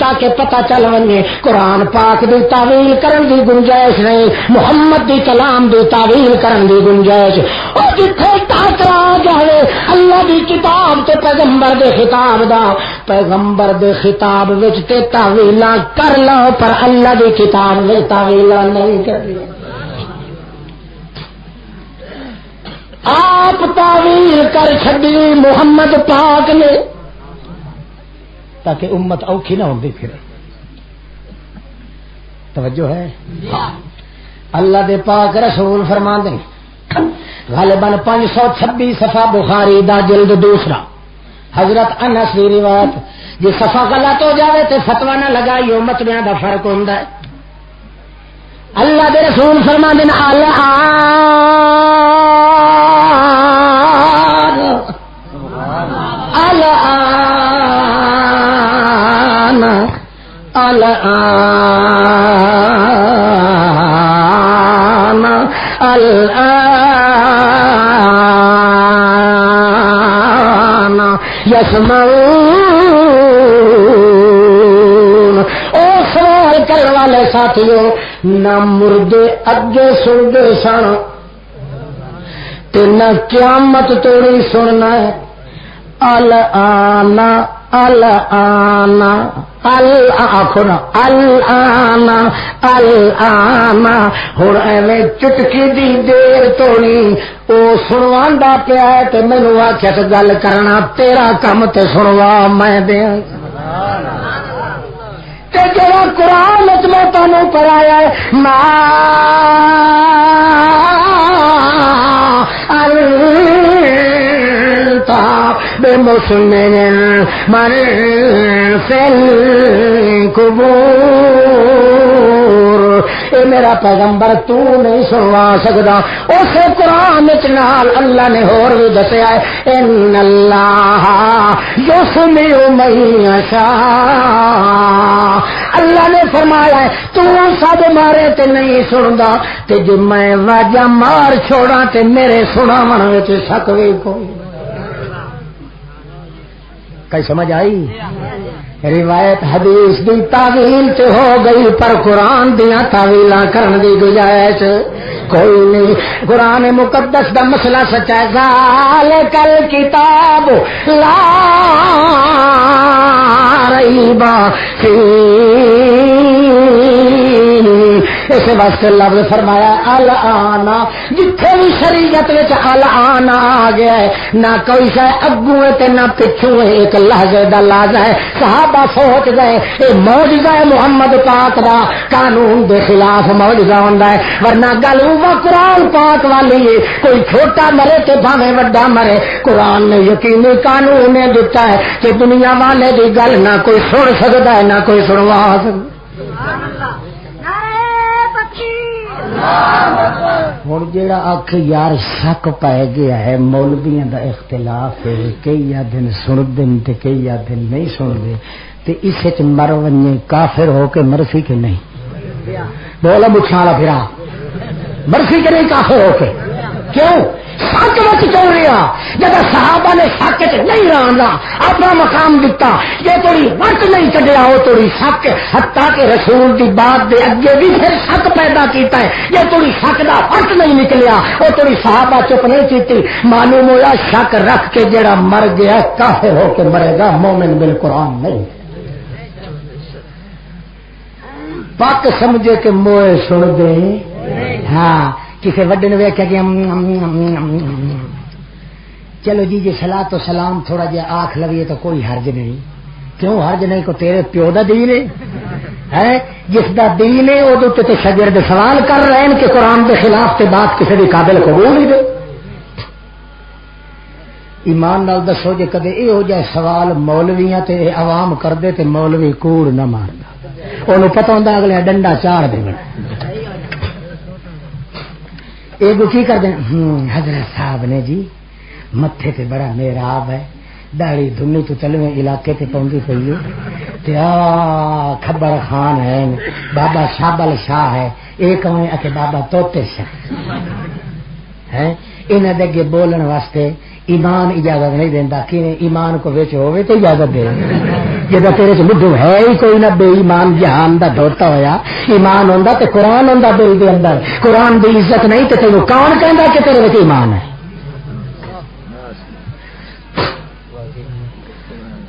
تاکہ پتہ چل ونجے قرآن پاک دی تعویل کرن دی گنجائش نہیں محمد دی کلام دی تعویل کرن دی گنجائش او جتھے ٹاکرا جاوے اللہ دی کتاب تے پیغمبر دے خطاب دا پیغمبر دے خطاب وچ تے تعویلاں کر لو پر اللہ دی کتاب میں تعویلاں نہیں کرنی آپ تعویل کر چھڈی محمد پاک نے تاکہ امت اوکھی نہ ہوندی پھرے توجہ ہے اللہ دے پاک رسول فرماندے غالباً 526 صفحہ بخاری دا جلد 2 حضرت انس کی روایت جی صفحہ غلط ہو جاوے تے فتوی نہ لگائی امت میں دا فرق ہوندا ہے اللہ دے رسول فرماندے یسمعون او سوال کرنے والے ساتھیوں نہ مردے اگے سنتے سن تے نہ قیامت توڑی سننا ہے الآنا الآنا آخنا الآنا الآنا ہن ایویں چٹکی دی دیر تونی او سنواندا پیا ہے تے مینوں آکھیا تے گل کرنا تیرا کم تے سنوا میں دیاں تے جڑا قرآن وچ میں تانوں پڑھایا ہے بے مسلم من فی القبور اے میرا پیغمبر تو نہیں سنوا سکدا اسے قرآن نال اللہ نے اور بھی دسیا ہے ان اللہ یسمع من یشاء اللہ نے فرمایا ہے تو سب مارے تے نہیں سندا تے جو میں واجہ مار چھوڑا تے میرے سناون وچ شک وی کوئی کئی سمجھ آئی روایت حدیث دی تعویل تے ہو گئی پر قرآن دیاں تعویلاں کرن دی گنجائش کوئی نہیں قرآن مقدس دا مسئلہ سچا ہے ذالک الکتاب لا ریب فیہ اس واسطے لفظ فرمایا الآن جتھے بھی شریعت وچ الآن آ گیا ہے نہ کوئی شے اگوں تے نہ پچھوں ایک لحظے دا لازہ ہے صحابہ سوچ گئے اے معجزہ ہے محمد پاک دا قانون دے خلاف معجزہ ہوندا ہے ورنہ گل وہ قرآن پاک والی ہے کوئی چھوٹا مرے تے بھاویں بڑا مرے قرآن نے یقینی قانون نے دتا ہے کہ دنیا والے دی گل نہ کوئی سن سکدا ہے نہ کوئی سنوا سکدا ہوں جا آخ یار شک پائے گیا ہے مولویاں دا اختلاف ہے کئی دن سنتے تے کئی دن نہیں سنتے تے اس مر ونجے کافر ہو کے مرسی کے نہیں بولا بچھالا پھرا مرسی کے نہیں کافر ہو کے کیوں شک وچ کیوں رہا جب صحابہ نے شک نہیں رہنا اپنا مقام دیتا یہ تھوڑی وقت نہیں کڈیا وہ تھوڑی شک حتیٰ کہ رسول دی بات دے اگے بھی پھر شک پیدا کیتا ہے یہ تھوڑی شک دا وقت نہیں نکلیا وہ تھوڑی صحابہ چپ نہیں کیتی معلوم ہوا شک رکھ کے جڑا مر گیا کافر ہو کے مرے گا مومن بالقرآن نہیں پاک سمجھے کہ موئے سن دے ہاں کسی وڈے نے ویکھیا کہ چلو جی صلاۃ و سلام تھوڑا جہا آکھ لویے تو کوئی حرج نہیں کیوں حرج نہیں کو تیرے پیو دا دین ہے جس دا دین ہے وہ تے شاگرد سوال کر رہے ہیں کہ قرآن کے خلاف تے بات کسی بھی قابل قبول نہیں دے ایمان نال دسو جے کدے یہ ہو جائے سوال مولویاں تے عوام کر دے تے مولوی کوڑ نہ ماردا انہوں پتہ ہوندا اگلے ڈنڈا چاڑ دے ایک کی کر دیں حضرت صاحب نے جی متھے تے بڑا محراب ہے داڑھی دھنی تو تلویں علاقے تے پوندی پئی تے خبر خان ہے بابا شابل شاہ ہے ایک میں کہ بابا توتے شاہ ہے انہاں دے اگے بولن واسطے ایمان اجازت نہیں دیندا کہ ایمان کو وچ ہوے تے اجازت دے جدا تیرے چ مدھو ہے ہی کوئی نہ بے ایمان جہان دا دھوتا ہویا ایمان ہوندا تے قرآن ہوندا دل دے اندر قرآن دی عزت نہیں تے تینوں کون کہندا کہ تیرے وچ ایمان ہے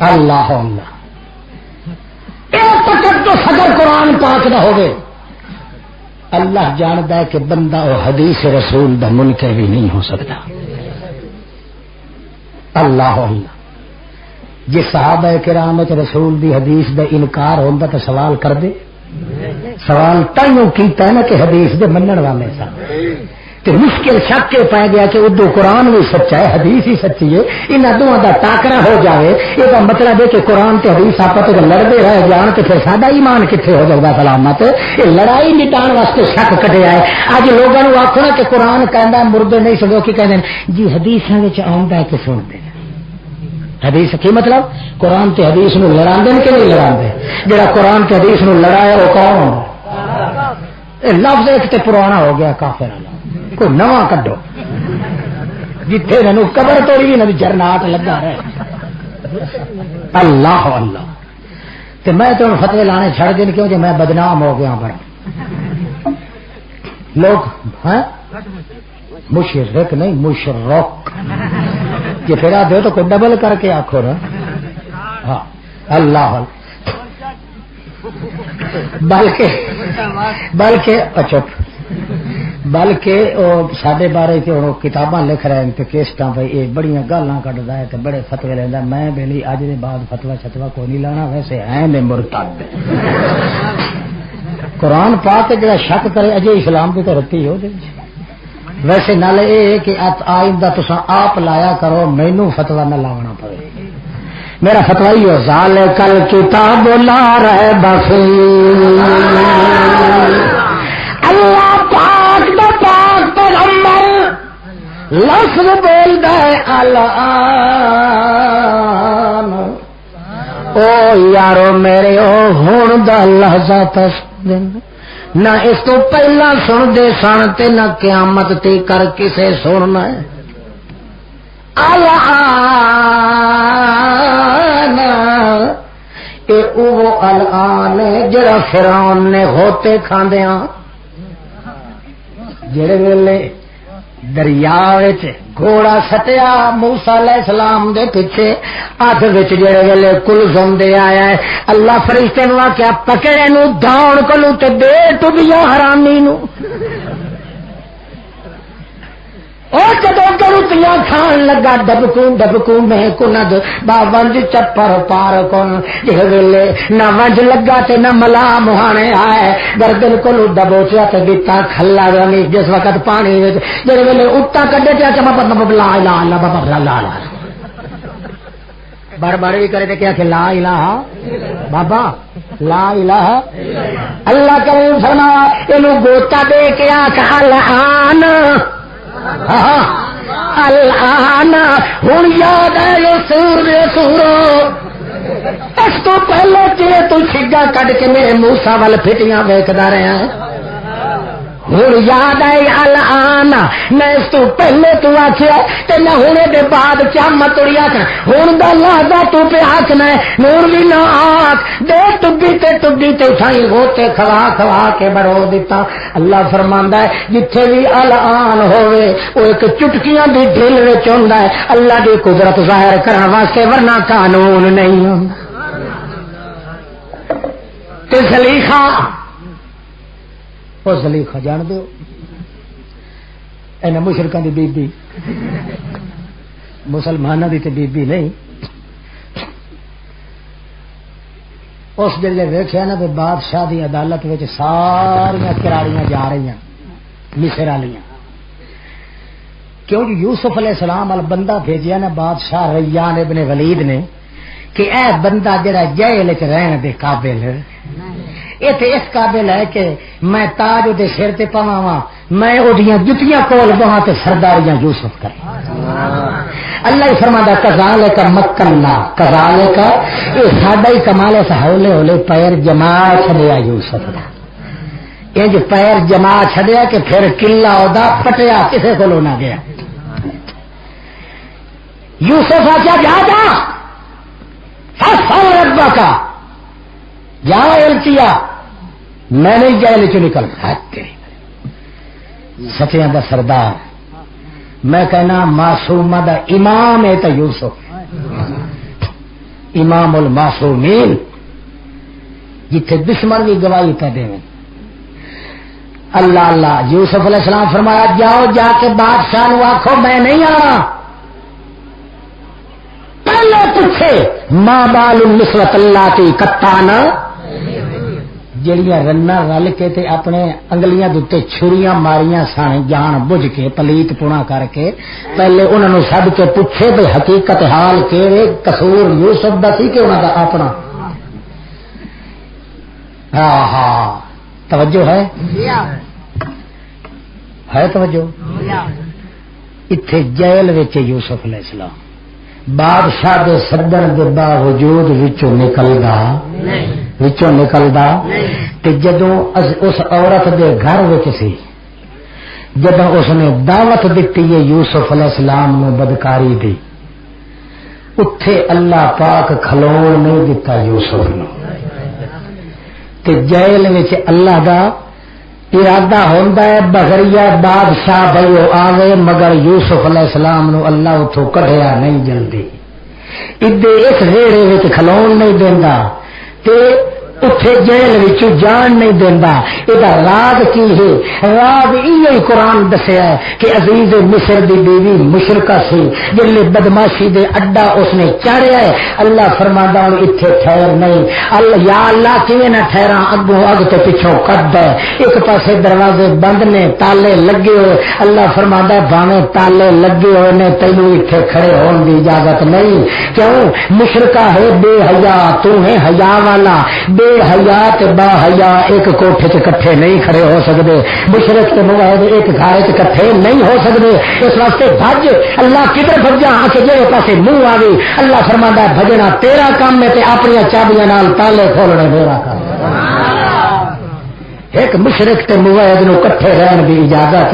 اللہ اللہ ایک تقدس اگر قرآن پاک دا ہوے اللہ جاندا ہے کہ بندہ او حدیث رسول دا منکر بھی نہیں ہو سکتا اللہ اللہ جی صحابہ کرام رسول دی حدیث دا انکار ہوندا تو سوال کر دے سوال تائیوں کیتا ہے نا کہ حدیث دے منن والے سن تے مشکل شک کے پا گیا کہ اردو قرآن بھی سچا ہے حدیث ہی سچی ہے انہاں دونوں دا ٹاکرا ہو جاوے یہ مطلب ہے کہ قرآن تے حدیث آپس وچ لڑدے رہ جان تے پھر ساڈا ایمان کتنے ہو جائے گا سلامت یہ لڑائی مٹان واسطے شک کٹیا ہے اج لوگوں نوں آکھو نا کہ قرآن کہندا مردے نہیں سمجھو کی کہندے جی حدیثاں وچ آوندا ہے کہ سنتے حدیث کی مطلب قرآن تے حدیث نو لڑاندے کہ نہیں لڑاندے جڑا قرآن تے حدیث نو لڑایا وہ کون لفظ ایک تے پرانا ہو گیا کافر والا کوئی نواں کڈو جتھے انہوں قبر توڑی بھی انہوں جرنات لگا رہے اللہ اللہ تے میں تو فتوی لانے چھڑ دین کیوں جے میں بدنام ہو گیا بڑا لوگ ہیں مشرک نہیں مشرک جی پھر آپ دو تو کوئی ڈبل کر کے آخو نا. ہاں اللہ بلکہ اچھا بلکہ سڈے بارے کتاباں لکھ رہے ہیں کیسٹاں پہ یہ بڑی گالاں کٹتا ہے بڑے فتوے لینا. میں بیلی اج دے بعد فتوا شتوا کوئی نہیں لانا. ویسے ہے نے مرتد قرآن پا کے جڑا شک کرے اجے اسلام کی تو رتی ہو. ویسے نال یہ کہ آئندہ تساں آپ لایا کرو مینوں فتوا نہ لاونا پڑے. میرا فتوا ہی ہو ذالک الکتاب لا ریب فیہ. اللہ پاک دا پاک پیغمبر لفظ بول دے الان. او یارو میرے او ہن دا لحظہ تسدن نہ اس تو پہلا سن دے سن تے نہ قیامت تے کر کسے سننا ہے. اے او الان جڑا فرعون نے ہوتے کھاندیاں جڑے ویلے دریا وچ گھوڑا سٹیا موسیٰ علیہ السلام دے پیچھے ہاتھ وچ جڑے ویلے کلثوم دے آیا ہے. اللہ فرشتے نو آکھیا پکڑے نو داؤن کولو تے دے ٹبیا حرامی نو. اور جدو گروتیاں کھان لگا ڈبکوں میں کند باونج چپر پار کن جہ ویلے نہ ونج لگا تے نہ ملا مہانے آئے گردن کولو دبوچیا تے گتا کھلا رنی. جس وقت پانی جہ ویلے اٹا کڈے تے چما لا الہ الا بابا لا لا بار بار بھی کرے تے کیا کہ لا الہ بابا لا الہ. اللہ کریم فرمایا اینو گوتا دے کے آکھ الان الان ہوں یاد ہے سورو اس تو پہلے چیرے تو چھگا کٹ کے میرے موسیٰ وال پھٹیاں ویکھدا رہا ہے. ہوں یاد ہے الان نہ اس تو پہلے تو آخیا نہ ہونے دے بعد قیامت توڑی آخنا. ہوں دا لحظہ تو پہ آخنا ہے نور بھی نہ آخ دے ٹبی تے اٹھائی ہوتے کھوا کھوا کے بڑھو دیتا. اللہ فرماندا ہے جتھے بھی الان ہوئے وہ ایک چٹکیاں دی ڈھل وچ ہوندا ہے اللہ دی قدرت ظاہر کرن واسطے ورنہ قانون نہیں ہوندا. تے زلیخا وہ زلیخا جان دو اینا مشرکاں دی بی بی مسلماناں دی تے بی بی نہیں. اس جلے ویکھیا نا بادشاہ دی عدالت وچ ساریاں کراڑیاں جا رہی مصر والیاں. کیوں جو یوسف علیہ السلام ال بندہ بھیجیا نا بادشاہ ریان ابن ولید نے کہ اے بندہ جڑا جیل وچ رہن دے قابل یہ تے اس قابل ہے کہ میں تاج دے سر تے پواواں میں اودیاں جتیاں کول بہاں تے سرداریاں یوسف کرے. اللہ ہی فرماتا کذالک مکننا کذالک یہ ساڈا ہی کمال ہے. ہولے ہولے پیر جما چھڈیا یوسف دا انج پیر جما چھڈیا کہ پھر قلعہ اودا پٹیا کسے کولوں نہ گیا. یوسف آخیا جا جا فصل ربا کا جا التیا میں نہیں جیل چ نکل سچیاں دا سردار میں کہنا معصومہ دا امام ہے تو یوسف امام المعصومین جتھے دشمن بھی گواہی پہ دے. اللہ اللہ یوسف علیہ السلام فرمایا جاؤ جا کے بادشاہ نو آکھو میں نہیں آنا. پہلے پوچھے ماں بال النسوۃ اللاتی کتانا جڑیاں رنا رل کے تے اپنے انگلیاں دے چھریاں ماریاں سن جان بجھ کے پلیت پونا کر کے پہلے انہاں نو سد کے پوچھے بھئی حقیقت حال کیویں قصور یوسف دا سی کہ انہاں دا اپنا. ہاں ہاں توجہ ہے توجہ. اتنے جیل وچ یوسف علیہ السلام بادشاہ دے سدن دے باوجود وچوں نکلدا تے جدوں اس عورت دے گھر وچ سی جدوں اس نے دعوت دتی ہے یوسف علیہ السلام نے بدکاری دی اٹھے اللہ پاک کھلون نہیں دتا یوسف نو تے جیل وچ اللہ دا ارادہ ہوتا ہے بغریہ بادشاہ بھائی آوے مگر یوسف علیہ السلام نو اللہ اتوں کڈیا نہیں جلدی ادے اس ریڑے وچ کھلون نہیں دینا تے اتنے جیل وچ جان نہیں دینا. یہ راز کی ہے؟ راز یہ قرآن دسیا ہے کہ عزیز مصر دی بیوی مشرکہ سی جن بدماشی دے اڈا اس نے چاڑیا ہے. اللہ فرماندا ہن ایتھے ٹھہر نہیں. اللہ یا اللہ کیویں نہ ٹھہراں اگوں اگ تے پیچھوں کڈ ہے. ایک پاسے دروازے بند نے تالے لگے ہوئے. اللہ فرماندا ہے بھاویں تالے لگے ہوئے نے تینوں ایتھے کھڑے ہون دی اجازت نہیں. کیوں؟ مشرکہ ہے بے حیا تو ہے حیا والا. بے حیا تے با حیا ایک کوٹھے تے کٹھے نہیں کھڑے ہو سکتے. مشرک تے موحد ایک گھر تے کٹھے نہیں ہو سکتے. اس واسطے بھج اللہ کدھر بھجا کہ جے پاسے منہ آوی. اللہ فرماندا ہے بھجنا تیرا کام ہے تے اپنی چابیاں نال تالے کھولنے میرا کام. ایک مشرک تے موحد نو کٹھے رہن دی اجازت.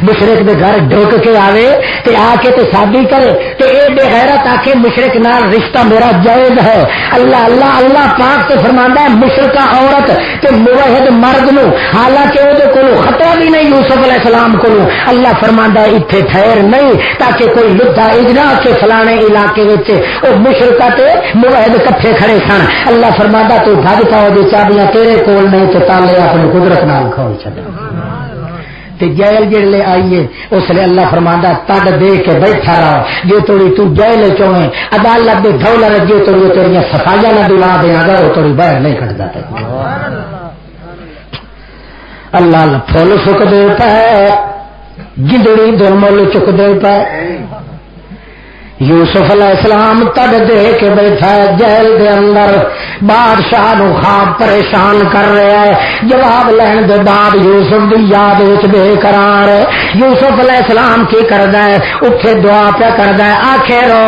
مشرک دے گھر ڈھک کے آوے تے آ کے تے شادی کرے تے اے بے غیرت آ کے مشرک نال رشتہ میرا جائز ہے. اللہ اللہ اللہ پاک تے فرماندا ہے مشرکہ عورت تے موحد مرد نو حالانکہ او دے کولوں خطرہ بھی نہیں یوسف علیہ السلام کولوں. اللہ فرماندا ہے ایتھے ٹھہر نہیں تاکہ کوئی لدھا اجنا کے فلانے علاقے وچ او مشرکہ تے موحد کٹھے کھڑے سن. اللہ فرماندا تو بھج پاؤ دی چابیاں تیرے کول نہیں تے تالے اپنی قدرت نال کھول چھڈ. تے جیل جڑے آئیے اس لیے اللہ فرماندا تڈ دے کے بیٹھا رہو. جے توڑی تو جیل چویں عدالت دے دھولا رجے توڑی تیریاں صفائیاں نہ دلا دیاں گا وہ توڑی باہر نہیں کھڑ جاتا. اللہ پھول سک دے پے گدڑی دے مول چک دے پے. یوسف علیہ السلام تد دے کے بیٹھا ہے جیل دے اندر. بادشاہ نو خواب پریشان کر رہا ہے. جواب لین دے بعد یوسف دی یاد وچ بے قرار ہے. یوسف علیہ السلام کی کردا ہے اٹھے دعا پہ کردا ہے آخرو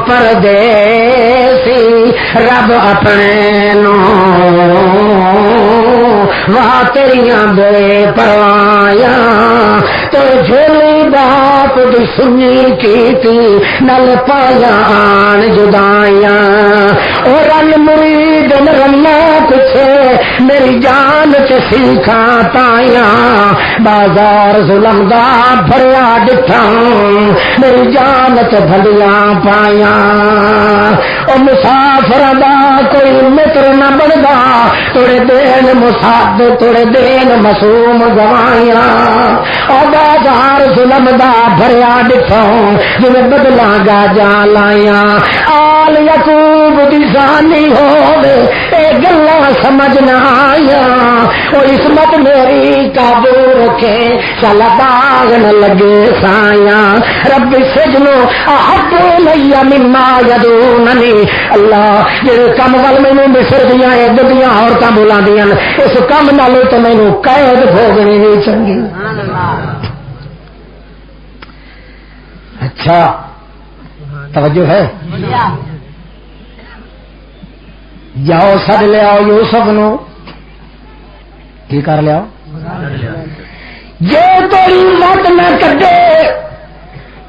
پردیسی رب اپنے نو واہ تیریاں بے پروایا تو جھولی باپ دی سنی کیتی نل پایا آن جدائیاں او رن مرید نرنا پچھے میری جان چ سیکھا تائیاں بازار ظلم دا بھریا ڈٹھا میری جان چ بھلیاں پائیاں او مسافر دا کوئی متر نہ بندا توڑے دین مساد توڑے دین مسوم گوائیاں او بازار ظلم دا بھریا ڈٹھا جویں بدلا گا جا لائیاں آل یعقوب دی زانی ہووے اے گلاں سمجھ نہ آئیاں او عصمت میری قابو رکھے چل داغ نہ لگے سایاں رب سجنو احب الی مما یدوننی. اللہ جڑے کم ول مینوں مصر دیاں گڈیاں عورتاں بلاندیاں اس کم نالوں تے مینوں قید بھوگنی نہیں چنگی. اچھا توجہ ہے. جاؤ سد لیا یوسف نو کی کر لیا جے تیری مت نہ کٹے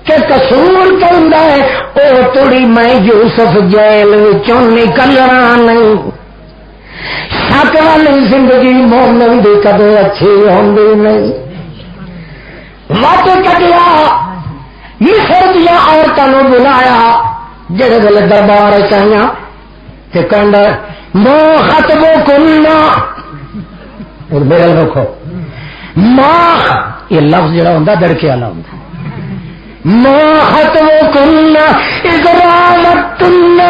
کہ قصور کہندا ہے او توڑی میں یوسف جیل وچوں نکلنا نہیں. شک والی زندگی مومن دی کدے اچھی ہوندی نہیں. مت کٹیا مصر دیا عورتوں نے بلایا جڑے ویلے دربار چاہیاں تے کہندا ماں خطبو کننا اور میرے رکھو ماں یہ لفظ جڑا ہوندا دڑکے والا ہوندا ماں خطبو کننا اذرامتنا.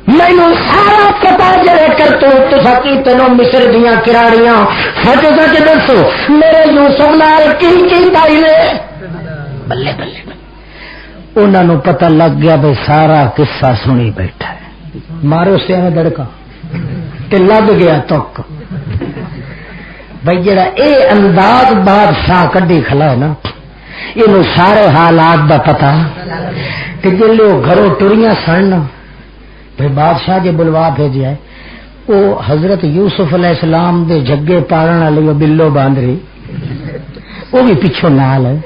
مینو سارا پتا جڑے کرتوت تسا کیتے مصر دیاں کراڑیاں سچ سچ دسو میرے یوسف نال کی پائیے. بلے بلے انہاں نو پتہ لگ گیا بھائی سارا قصہ سنی بیٹھا ہے. مارو سے میں دڑکا تے لگ گیا تک بھائی جڑا اے انداز بادشاہ کڈی کھلا ہے نا یہ سارے حالات دا پتا کہ جلے گھروں ٹریاں سن بھائی بادشاہ جے بلوا بھیجیا ہے وہ حضرت یوسف علیہ السلام دے جگے پالن والی وہ بلو باندری وہ بھی پیچھوں نال ہے.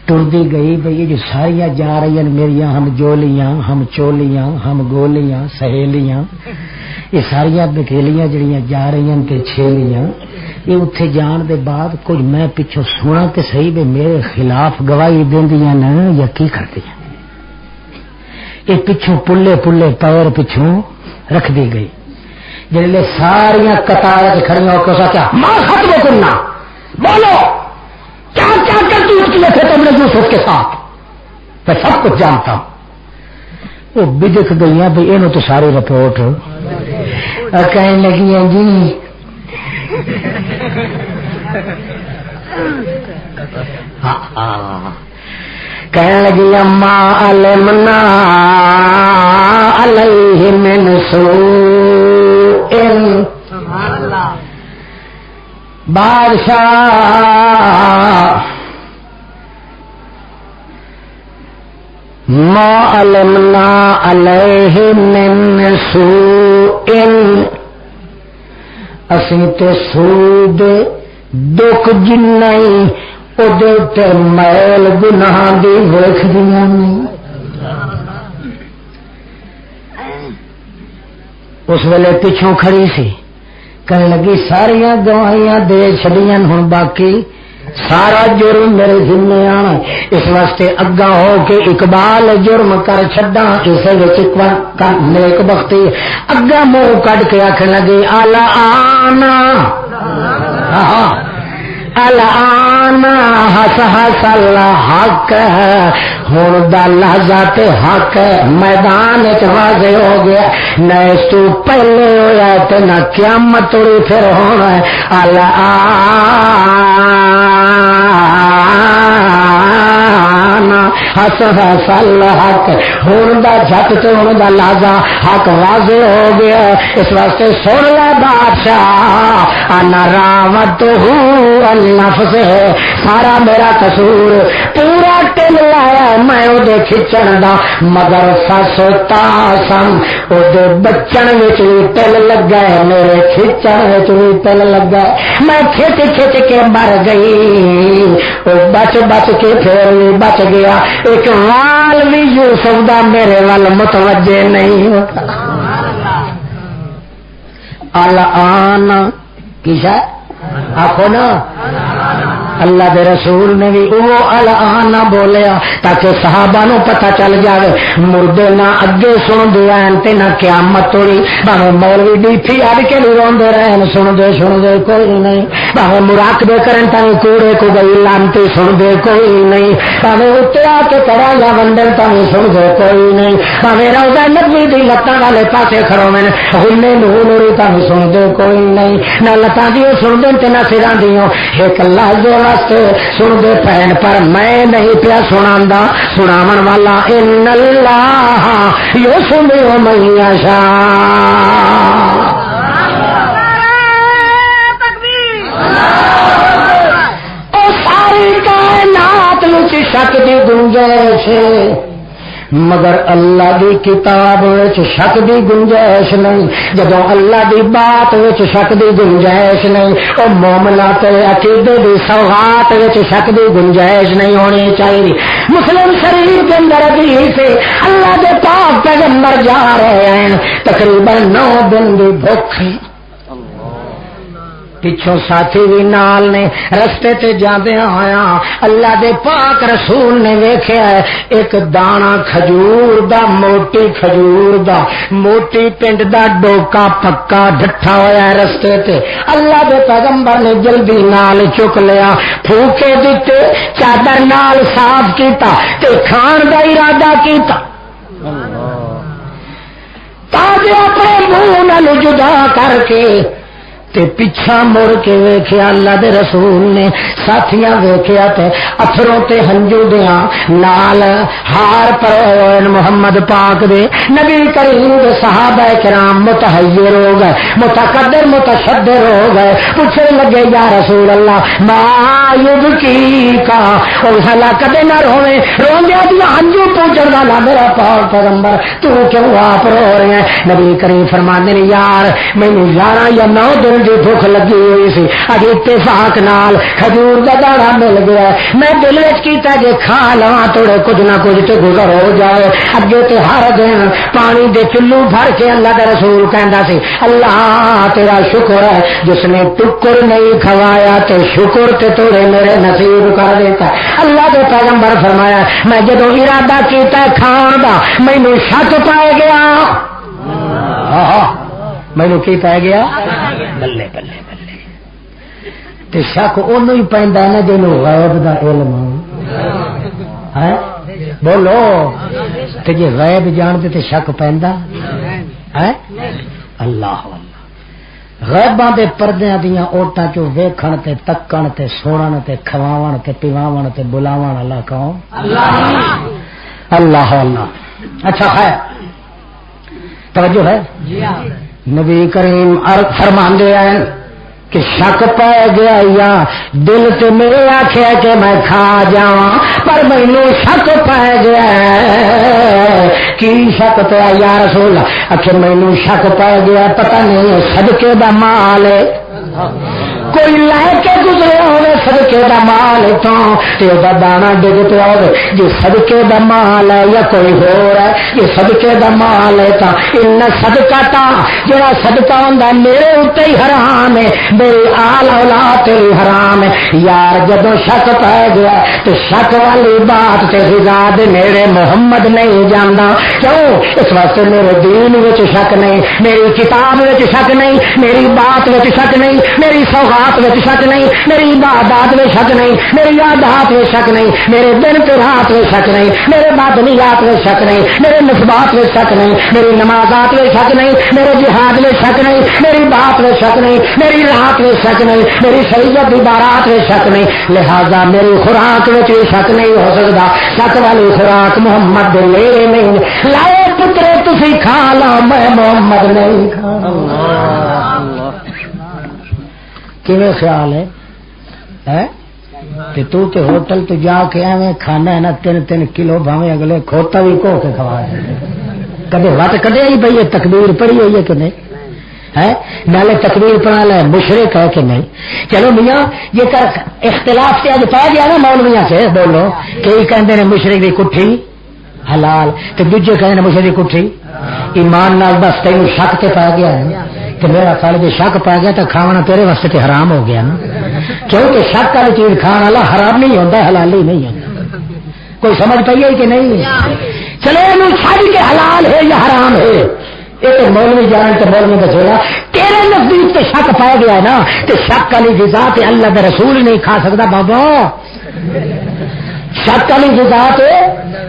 ٹردی گئی بھئی یہ جو ساریاں جا رہی ہیں میریاں ہم جولیاں ہم چولیاں ہم گولیاں سہیلیاں یہ ساریا بکیلیاں جڑیاں جا رہی تے چھیلیاں یہ اتنے جان دے بعد کچھ میں پچھوں سنا تے صحیح بھی میرے خلاف گواہی دیندیاں نا یا کی کردیاں یہ پچھوں پلے پلے پیر پچھوں رکھ دی گئی جلے ساریا قطار کھڑیاں ہو کے کیا ماں ختم کرنا بولو کیا کیا کرتی ہوتی تھے تم نے یوسف کے ساتھ میں سب کچھ جانتا ہوں وہ بدک گئی بھائی یہ تو ساری رپورٹ کہنے لگی ہیں جی کہنے لگی اما علمنا علیہ من سوء بادشاہ ما علمنا علیہ من سوء اسی تے سود دکھ جنائی او تے میل گناہ دی ویکھ دیاں نہیں اس ویلے پیچھوں کھڑی سی کہنے لگی ساریاں گواہیاں دے چھڑیاں ہن باقی سارا جرم میرے ذمہ آنا اس واسطے اگا ہو کے اقبال جرم کر چھڈا اسے وچ نیک بختی اگا منہ کڈ کے آکھن لگے الا آنا الانا ہس ہس الحق ہوں دا لحظات حق میدان واضح ہو گیا نہ اس تو پہلے ہویا تو نہ قیامت توڑی پھر ہونا ہے الانا ہس ہس الحق ہوں دا جھٹ تو ہوں دا لحظہ حق واضح ہو گیا اس واسطے سن لے بادشاہ انا راوت ہوں نفس ہے سارا میرا قصور پورا ٹل لایا میں وہ کھچن دا مگر سستا سم وہ بچن بھی ٹل لگا میرے کھچن بھی ٹل لگا میں کھچ کھچ کے مر گئی وہ بچ بچ کے پھر بچ گیا ایک وال بھی یوسف دا میرے وال متوجہ نہیں ہوتا الان کسا آخو نا اللہ دے رسول نے بھی وہ الان نہ بولیا تاکہ صحابہ نو پتہ چل جاوے مردے نہ اگے سن دے تے نہ قیامت توڑی باویں مولوی ڈیٹھی اڑ کے نہیں روندے رہن سن دے کوئی نہیں باویں مراقبے کرن تاں کوڑے کو گئی لانتی سن دے کوئی نہیں باویں اوتے آ کے تڑا یا ونڈن تاں سن دے کوئی نہیں باویں روزہ نبی دی لتاں والے پاسے کھڑویں ہنے نوری تاں سن دے کوئی نہیں نہ لتاں دی سن دے تے نہ سراں دیو ایک لفظ سن دے پہن پر میں نہیں پیا سناندا سناون والا ان اللہ یسمع من یشاء او ساری کائنات وچ شک دی گنجائش مگر اللہ دی کتاب وچ شک دی گنجائش نہیں جدوں اللہ دی بات وچ شک دی گنجائش نہیں او مومناں تے عقیدے دی سوغات وچ شک دی گنجائش نہیں ہونی چاہیے مسلم شریف کے اندر حدیث ہے اللہ دے پاک پیغمبر جا رہے ہیں تقریباً 9 دن دی بھوک پچھوں ساتھی بھی نال نے رستے تے جاندے آیا اللہ دے پاک رسول نے ویکھیا ایک دانا کھجور دا موٹی کھجور دا موٹی پنڈ دا ڈوکا پکا ڈٹھا ہویا ہے رستے تے اللہ دے پیغمبر نے جلدی نال چک لیا پھوکے دتے چادر نال صاف کیتا تے کھان دا ارادہ کیتا تاکہ اپنے منہ نال جدا کر کے تے پیچھا مڑ کے ویکھیا اللہ دے رسول نے ساتھیاں ویکھیا تے اتھروں تے ہنجو دیاں نال ہار پر محمد پاک دے نبی کریم دے صحابہ کرام متحیر ہو گئے متقدر متشدر ہو گئے پوچھنے لگے یا رسول اللہ ما یبکی کا او سلا کدے نہ روے روندے دی ہنجو پوچھن والا میرا پاک پیغمبر تو کیوں آپ رو رہے ہیں نبی کریم فرماندے نے یار مینوں 11 یا 9 دن دی بھوک لگی ہوئی سی اج اتفاق نال کھجور دا دانا مل گیا میں دل وچ کیتا جے کھا لواں تھوڑے کچھ نہ کچھ تے گزر ہو جائے اگے تے ہر دن پانی دے چلو بھر کے اللہ دا رسول کہندا سی اللہ تیرا شکر ہے جس نے ٹکر نہیں کھوایا تے شکر تے توڑے میرے نصیب کر دیتا اللہ دے پیغمبر فرمایا میں جدوں ارادہ کیتا کھان دا مینوں شک پائے گیا مینوں کی پائے گیا بلے بلے بلے تے شک اونوں ہی پیندا نا جنوں غیب دا علم ہے بولو تے جے غیب جاندے تے شک پیندا ہے اللہ غیباں دے پردیاں دیاں اوٹاں چوں ویکھن تے تکن تے سنن تے کھواون تے پیواون تے بلاون اللہ کون اللہ اللہ اچھا ہے توجہ ہے نبی کریم فرماندے ہیں کہ شک پہ گیا یا دل تے میرے آکھیا کہ میں کھا جاواں پر مینوں شک پہ گیا کی شک پیا یا رسول اکھے مینوں شک پہ گیا پتہ نہیں صدقے دا مال ہے کوئی لے کے گزرے ہوئے صدقے دا مال تو دانا ڈگ پیا ہوئے جی صدقے دا مال ہے یا کوئی ہور ہے یہ صدقے دا مال ہے تا ان صدقہ تا جڑا صدقہ ہوندا میرے اوتے ہی حرام ہے میری آل اولاد تے حرام ہے یار جدوں شک پے گیا تو شک والی بات تے حجاب میرے محمد نہیں جاندا کیوں اس واسطے میرے دین وچ شک نہیں میری کتاب وچ شک نہیں میری بات وچ شک نہیں میری سوغات وچ شک نہیں میری عبادات میں شک نہیں میری عادات میں شک نہیں میرے دن کے رات میں شک نہیں میرے باطنیات میں شک نہیں میرے نسبات میں شک نہیں میری نمازات میں شک نہیں میرے جہاد میں شک نہیں میری بات میں شک نہیں میری رات میں شک نہیں میری شریعت کی بارات میں شک نہیں لہذا میری خوراک میں شک نہیں ہو سکتا شک والی خوراک محمد دے میرے نہیں لائے پترے تسی کھا لا میں محمد نہیں کھا کیویں خیال ہے کہ تو تے ہوٹل تو جا کے ایویں کھانا ہے نا 3-3 کلو بھاویں اگلے کھوتا بھی کو کے کھوا کدے وٹ کڈے ہی بھئی تکبیر پڑھی ہوئی ہے کہ نہیں ہے نالے تکبیر پڑھا لے مشرک ہے کہ نہیں چلو میاں یہ کر اختلاف سے اج پا گیا نا مولویاں سے بولو کئی کہندے نے مشرک دی کٹھی حلال تے دوجے کہندے نے مشرک دی کٹھی ایمان نال بس تینوں شک تے پا گیا ہے کہ میرا خیال جی شک پا گیا تو کھانا تیرے واسطے تے حرام ہو گیا نا کیونکہ شک والی چیز کھانا والا حرام نہیں ہوتا حلال ہی نہیں ہوتا کوئی سمجھ پائی ہے کہ نہیں چلو یہ چھڈ کے حلال ہے یا حرام ہے یہ تو مولوی جان تو مولوی دسے گا تیرے نزدیک تو شک پایا گیا ہے نا تو شک والی غذا تے اللہ کا رسول نہیں کھا سکتا بابا شک والی غذا تے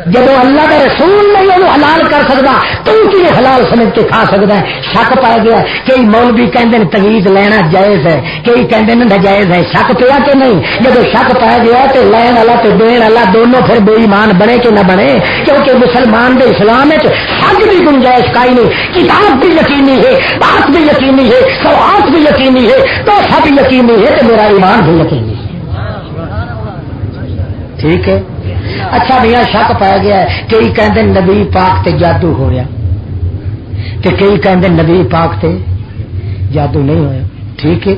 جب اللہ کا رسول نہیں وہ حلال کر سکتا تو کی حلال سمجھ کے کھا سکتا ہے شک پا گیا کئی مولوی کہندے نے تجویز لینا جائز ہے کئی کہندے نے ناجائز ہے شک پیا کہ نہیں جب شک پا گیا تو لین والا تو دین والا دونوں پھر بے ایمان بنے کہ نہ بنے کیونکہ مسلمان دے اسلام وچ شک بھی گنجائش کائی نہیں کتاب بھی یقینی ہے بات بھی یقینی ہے سوات بھی یقینی ہے تو سب یقینی ہے تو میرا ایمان بھی یقینی ہے ٹھیک ہے اچھا بھیا شک پایا گیا ہے کئی کہندے نبی پاک تے جادو ہو رہا تے کئی کہندے نبی پاک تے جادو نہیں ہویا ٹھیک ہے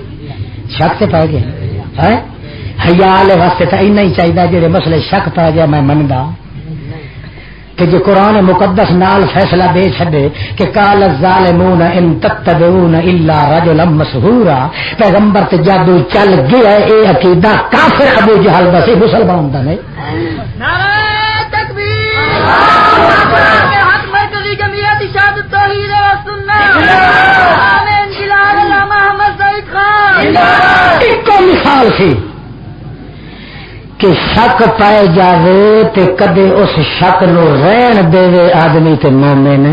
شک تے پایا گیا ہے حیال واسطے تو اینا ہی چاہیے جڑے مسئلے شک پایا گیا میں مندا کہ جو قرآن مقدس نال فیصلہ دے چھڈے کہ قال الظالمون ان تتبعون الا رجلا مسحورا پیغمبر تے جادو چل گیا اے عقیدہ کافر ابو جہل دا سی مسلمان دا نہیں نعرہ تکبیر اللہ اکبر حق مرکزی جمعیت اشاعت التوحید و سنت آمین جلال علامہ احمد سعید خان ایک کو مثال سی کہ شک پائے جاوے تے کدے اس شک نو رہن دے آدمی تے مومن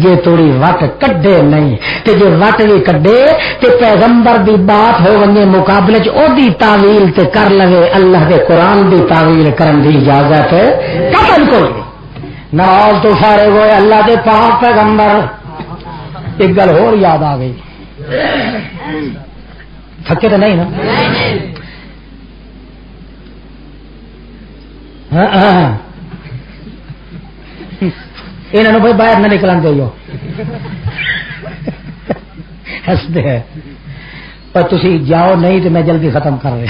جے توڑی وٹ کڈے نہیں تے جے وٹ بھی کڈے تے پیغمبر دی بات ہو ونجے مقابلے چ او دی تعویل تے کر لوے اللہ دے قرآن دی تعویل کرن دی اجازت قطعاً کوئی نماز تو سارے ہوئے اللہ دے پاک پیغمبر ایک گل ہور یاد آ گئی تھکے تو نہیں نا انہوں بھائی باہر نہ نکلن دو ہستے ہیں اور تسی جاؤ نہیں تو میں جلدی ختم کر رہے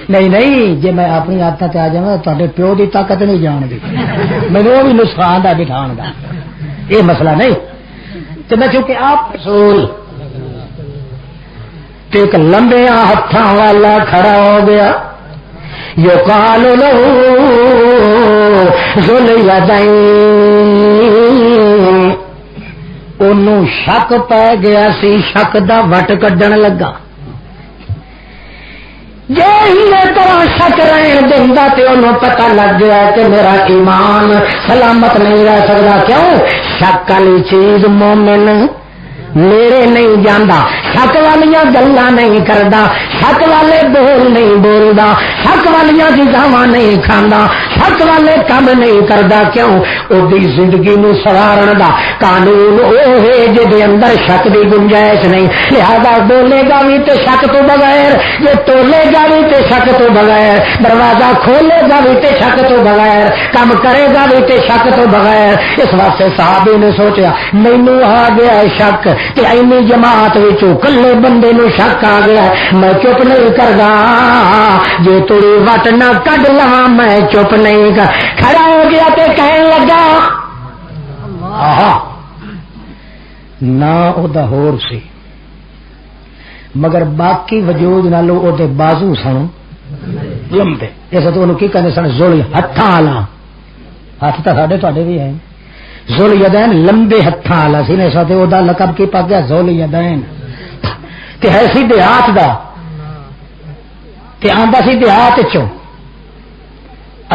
نہیں جی میں اپنی عادت آ جا تو پیو کی طاقت نہیں جان دی میرے وہ بھی نسخان کا بٹھان کا یہ مسئلہ نہیں تو میں چونکہ آپ رسول ایک لمبے ہاتھوں والا کھڑا ہو گیا یو کالو لو انہوں شک پی گیا سی شک دا وٹ کڈن لگا جی طرح شک رہن دینا تو انہوں پتہ لگ گیا کہ میرا ایمان سلامت نہیں رہ سکتا کیوں شک والی چیز مومن میرے نہیں جانا شک والیاں گلاں نہیں کردا شک والے بول نہیں بولدا شک والیاں چیزاں نہیں کھاندا شک والے کام نہیں کردا کیوں اودی زندگی نو سوارن دا قانون او ہے جے اندر شک دی گنجائش نہیں لہذا بولے گا بھی تے شک تو بغیر جے تولے گا بھی تے شک تو بغیر دروازہ کھولے گا بھی تے شک تو بغیر کام کرے گا بھی تے شک تو بغیر اس واسطے صحابی نے سوچیا مینوں آ گیا شک کہ اینی جماعت وچوں کلے بندے نو شک آ گیا میں چپ نہیں کردا جے تیری وٹ نہ کڈ لواں میں چپ نہیں کر کھڑا ہو گیا تے کہن لگا نہ او دا ہور سی مگر باقی وجود نالو او دے بازو سن لمبے اس تو انہوں کی کہندے سن زولی ہتھاں والا ہاتھ تا ساڈے تواڈے بھی ہیں ذل یدین لمبے ہتھاں والا سی نے ساتھ او دا لقب کی پا گیا ذل یدین تے ہے سی دیہات دا تے آندا سی دیہات چوں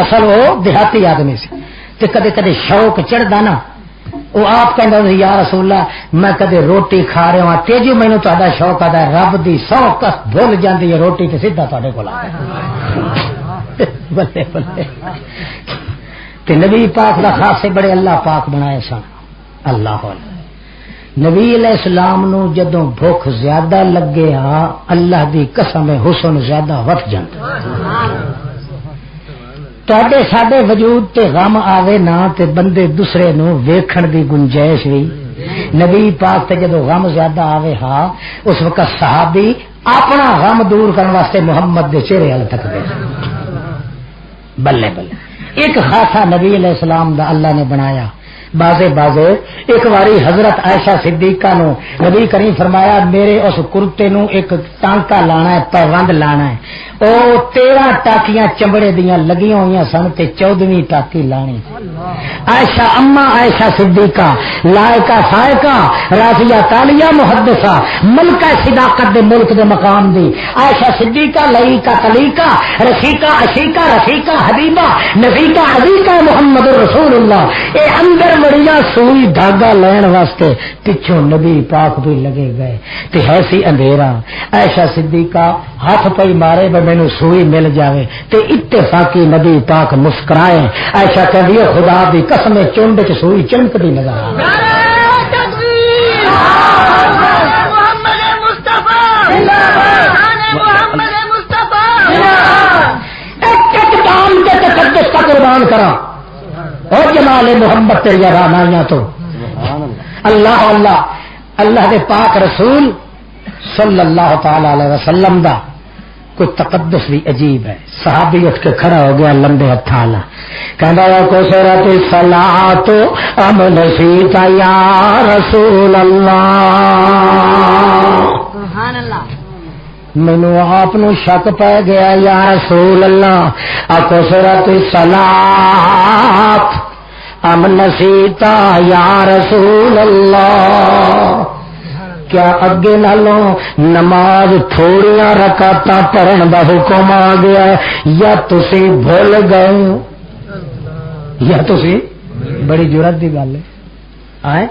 اصل وہ دیہاتی آدمی سی تے کدے کدے شوق چڑھدا نا وہ آپ کہندا یا رسول اللہ میں کدے روٹی کھا رہا ہوں تے جو مینوں تہاڈا شوق آدا رب دی سو کس بھول جاندی ہے روٹی تے سیدھا تہاڈے کول آ بلے بلے تے نبی پاک دا خاصے بڑے اللہ پاک بنائے سن اللہ نبی علیہ السلام نو جدوں بھوک زیادہ لگے ہاں اللہ دی قسم حسن زیادہ وٹ جاندا تواڈے ساڈے وجود تے غم آوے نا تے بندے دوسرے نو ویکھن دی گنجائش ہوئی نبی پاک تے جدوں غم زیادہ آوے ہاں اس وقت صحابی اپنا غم دور کرنے واسطے محمد دے چہرے ال تک دے بلے بلے ایک خاصا نبی علیہ السلام دا اللہ نے بنایا بازے بازے ایک باری حضرت عائشہ صدیقہ نو نبی کریم فرمایا میرے اس کرتے نو ایک ٹانکا لانا ہے پیوند لانا ہے او 13 ٹاکیاں چمڑے دیاں لگیاں ہوئی سن تے 14ویں ٹاکی لانی عائشہ اما عائشہ صدیقہ لائقہ سائقہ رافیہ تالیہ محدثہ ملکہ صداقت دے ملک دے مقام دی عائشہ صدیقہ لائقہ تلیقہ رفیقہ عشیقہ رفیقہ حبیبہ نفیقہ عزیقہ محمد رسول اللہ اے اندر بڑیاں سوئی دھاگا لین واسطے پچھوں نبی پاک بھی لگے گئے تے ہے سی اندھیرا عائشہ صدیقہ ہاتھ پئی مارے بے مینوں سوئی مل جاوے تے اتفاقی نبی پاک مسکرائے عائشہ کہندی ہے خدا دی قسم چونڈ چ سوئی چمکدی نظر آ تقدس کا قربان کرا اور جمال محمد تیری رانائیاں تو اللہ اللہ اللہ دے پاک رسول صلی اللہ تعالی علیہ وسلم دا کوئی تقدس بھی عجیب ہے صحابی اٹھ کے کھڑا ہو گیا لمبے ہتھاں والا کہندا ہے کو سورۃ الصلاۃ ام نسیت یا رسول اللہ سبحان اللہ مینوں آپ نو شک پہ گیا یا رسول اللہ آکو سورۃ الصلاۃ ام نسیتا یا رسول اللہ کیا اگے نالوں نماز تھوڑیاں رکعتاں پڑھن دا حکم آ گیا یا تسی بھول گئے یا تسی بڑی جرات دی گل ہے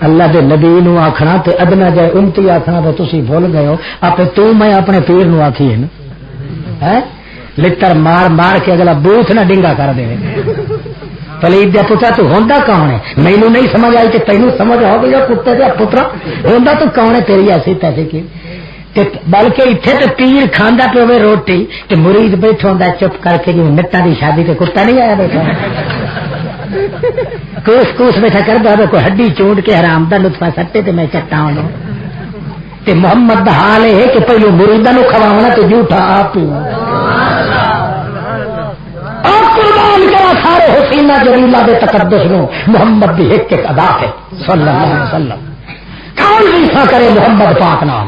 اللہ دے نبی نو آکھنا تے ادنا جائے امتی آکھنا تے تسی بھول گئے ہو آپ تو میں اپنے پیر نو آکھی ہے نا لتر مار مار کے اگلا بوتھ نہ ڈنگا کر دے پلید دیا پترا تو ہوندا کون ہے مینوں نہیں سمجھ آئی کہ تینوں سمجھ آ گئی کتے دیا پترا ہوندا تو کون ہے تیری ایسی تیسے کی بلکہ اتنے تو پیر کھانا پہ ہوئے روٹی کہ مرید بیٹھا ہوندا چپ کر کے جی نٹا دی شادی تے کتا نہیں آیا بیٹھا کوس کوس بیٹھا کر دے کوئی ہڈی چونڈ کے حرام دا لطفہ سٹے تے میں چٹا ہوں تے محمد دا حال ہے کہ پہلو مریداں نو کھواونا تے جھوٹا آپ ہی قربان کرا سارے حسینہ جلیلہ دے تقدس نو محمد دی ایک ایک ادا ہے صلی اللہ علیہ وسلم. کون ریسا کرے محمد پاک نام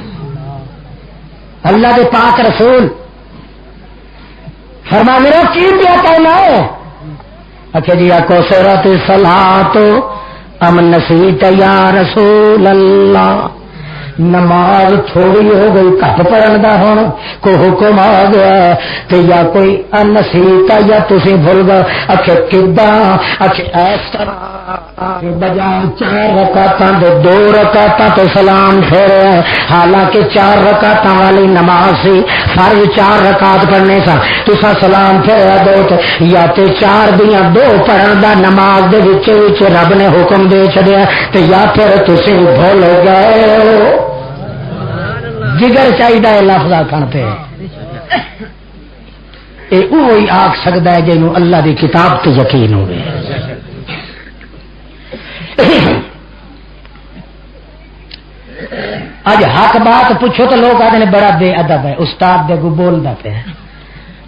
اللہ دے پاک رسول فرما میرا کی پیا کہنا ہے اچھا جی کو سورۃ الصلاۃ ام نسیت یا رسول اللہ. نماز تھوڑی ہو گئی کٹ پڑھن دا ہن کو حکم آ گیا تے یا کوئی انسیتا یا تسی بھول گئے اکھے کدا اکھے اس طرح بجائے 4 رکعتاں دے 2 رکعتاں تو سلام پھیرے حالانکہ 4 رکعتاں والی نماز سی فرض 4 رکعت پڑھنے سا تسا سلام پھیرا دو یا تے 4 دیاں 2 پڑھن دا نماز دے وچ رب نے حکم دے چھڈیا تے یا پھر تسی بھول گئے جگر چاہیے لفظ آخر پہ وہی آخ سکتا ہے جنہوں اللہ دی کتاب تے یقین ہوئے. اج حق بات پوچھو تو لوگ آتے ہیں بڑا بے ادب ہے استاد دے کو بولتا پہ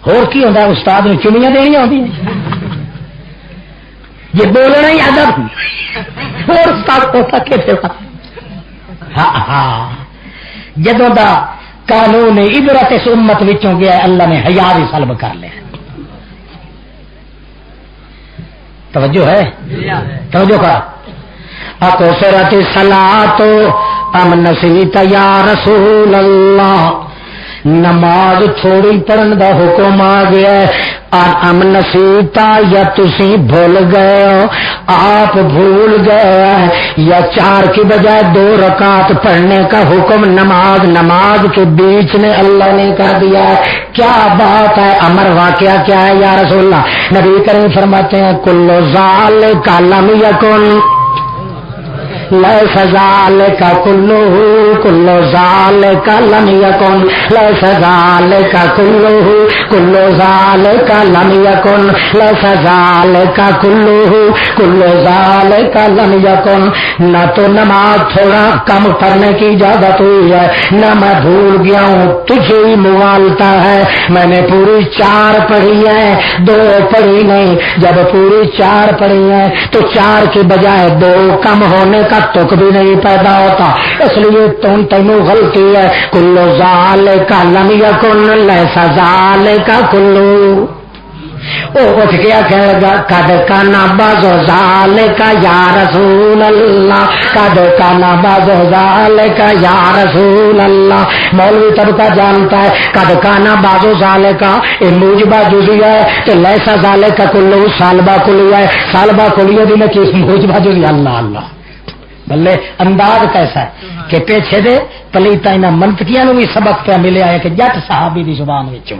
ہور کی ہوتا ہے استاد نے چمیاں دینی ہوتی یہ بولنا ہی ادب اور استاد ہوتا کیسے ہاں جدوں دا قانون عبرت اس امت وچوں گیا اللہ نے حیا بھی سلب کر لیا. توجہ ہے توجہ کا اکو سورۃ الصلاۃ ام نسیت یا رسول اللہ. نماز تھوڑی پڑھن دا حکم آ گیا ام نسیتا یا تسی بھول گئے ہو آپ بھول گئے یا 4 کی بجائے 2 رکعت پڑھنے کا حکم نماز کے بیچ میں اللہ نے کر دیا ہے. کیا بات ہے امر واقعہ کیا ہے یا رسول اللہ. نبی کریم فرماتے ہیں کلو ذالک لم یکن لیس ذالک کلو ذالک لم یکن لیس ذالک کلو ذالک لم یکن لیس ذالک کلو ذالک لم یکن. نہ تو نماز تھوڑا کم پڑھنے کی اجازت ہوئی ہے نہ میں بھول گیا ہوں تجھے ہی موالتا ہے. میں نے پوری 4 پڑھی ہے 2 پڑھی نہیں. جب پوری 4 پڑھی ہے تو 4 کی بجائے 2 کم ہونے کا تک بھی نہیں پیدا ہوتا. اس لیے تینوں غلطی ہے. کلو ذالک لم یکن لیس ذالک کلو. وہ اٹھ گیا کہنے لگا قد کان بعض ذالک یا رسول اللہ قد کان بعض ذالک یا رسول اللہ. مولوی طبقہ جانتا ہے قد کان بعض ذالک یہ موجبہ جزئی ہے تو لیسا ذالک کلو سالبہ کلیہ ہے. سالبہ کلیہ دی میں کس موجبہ جزئی اللہ اللہ بلے انداز کیسا ہے کہ پیچھے دے پلیتا انہاں منطقیاں نو بھی سبق پہ ملیا ہے کہ جٹ صحابی دی زبان وچوں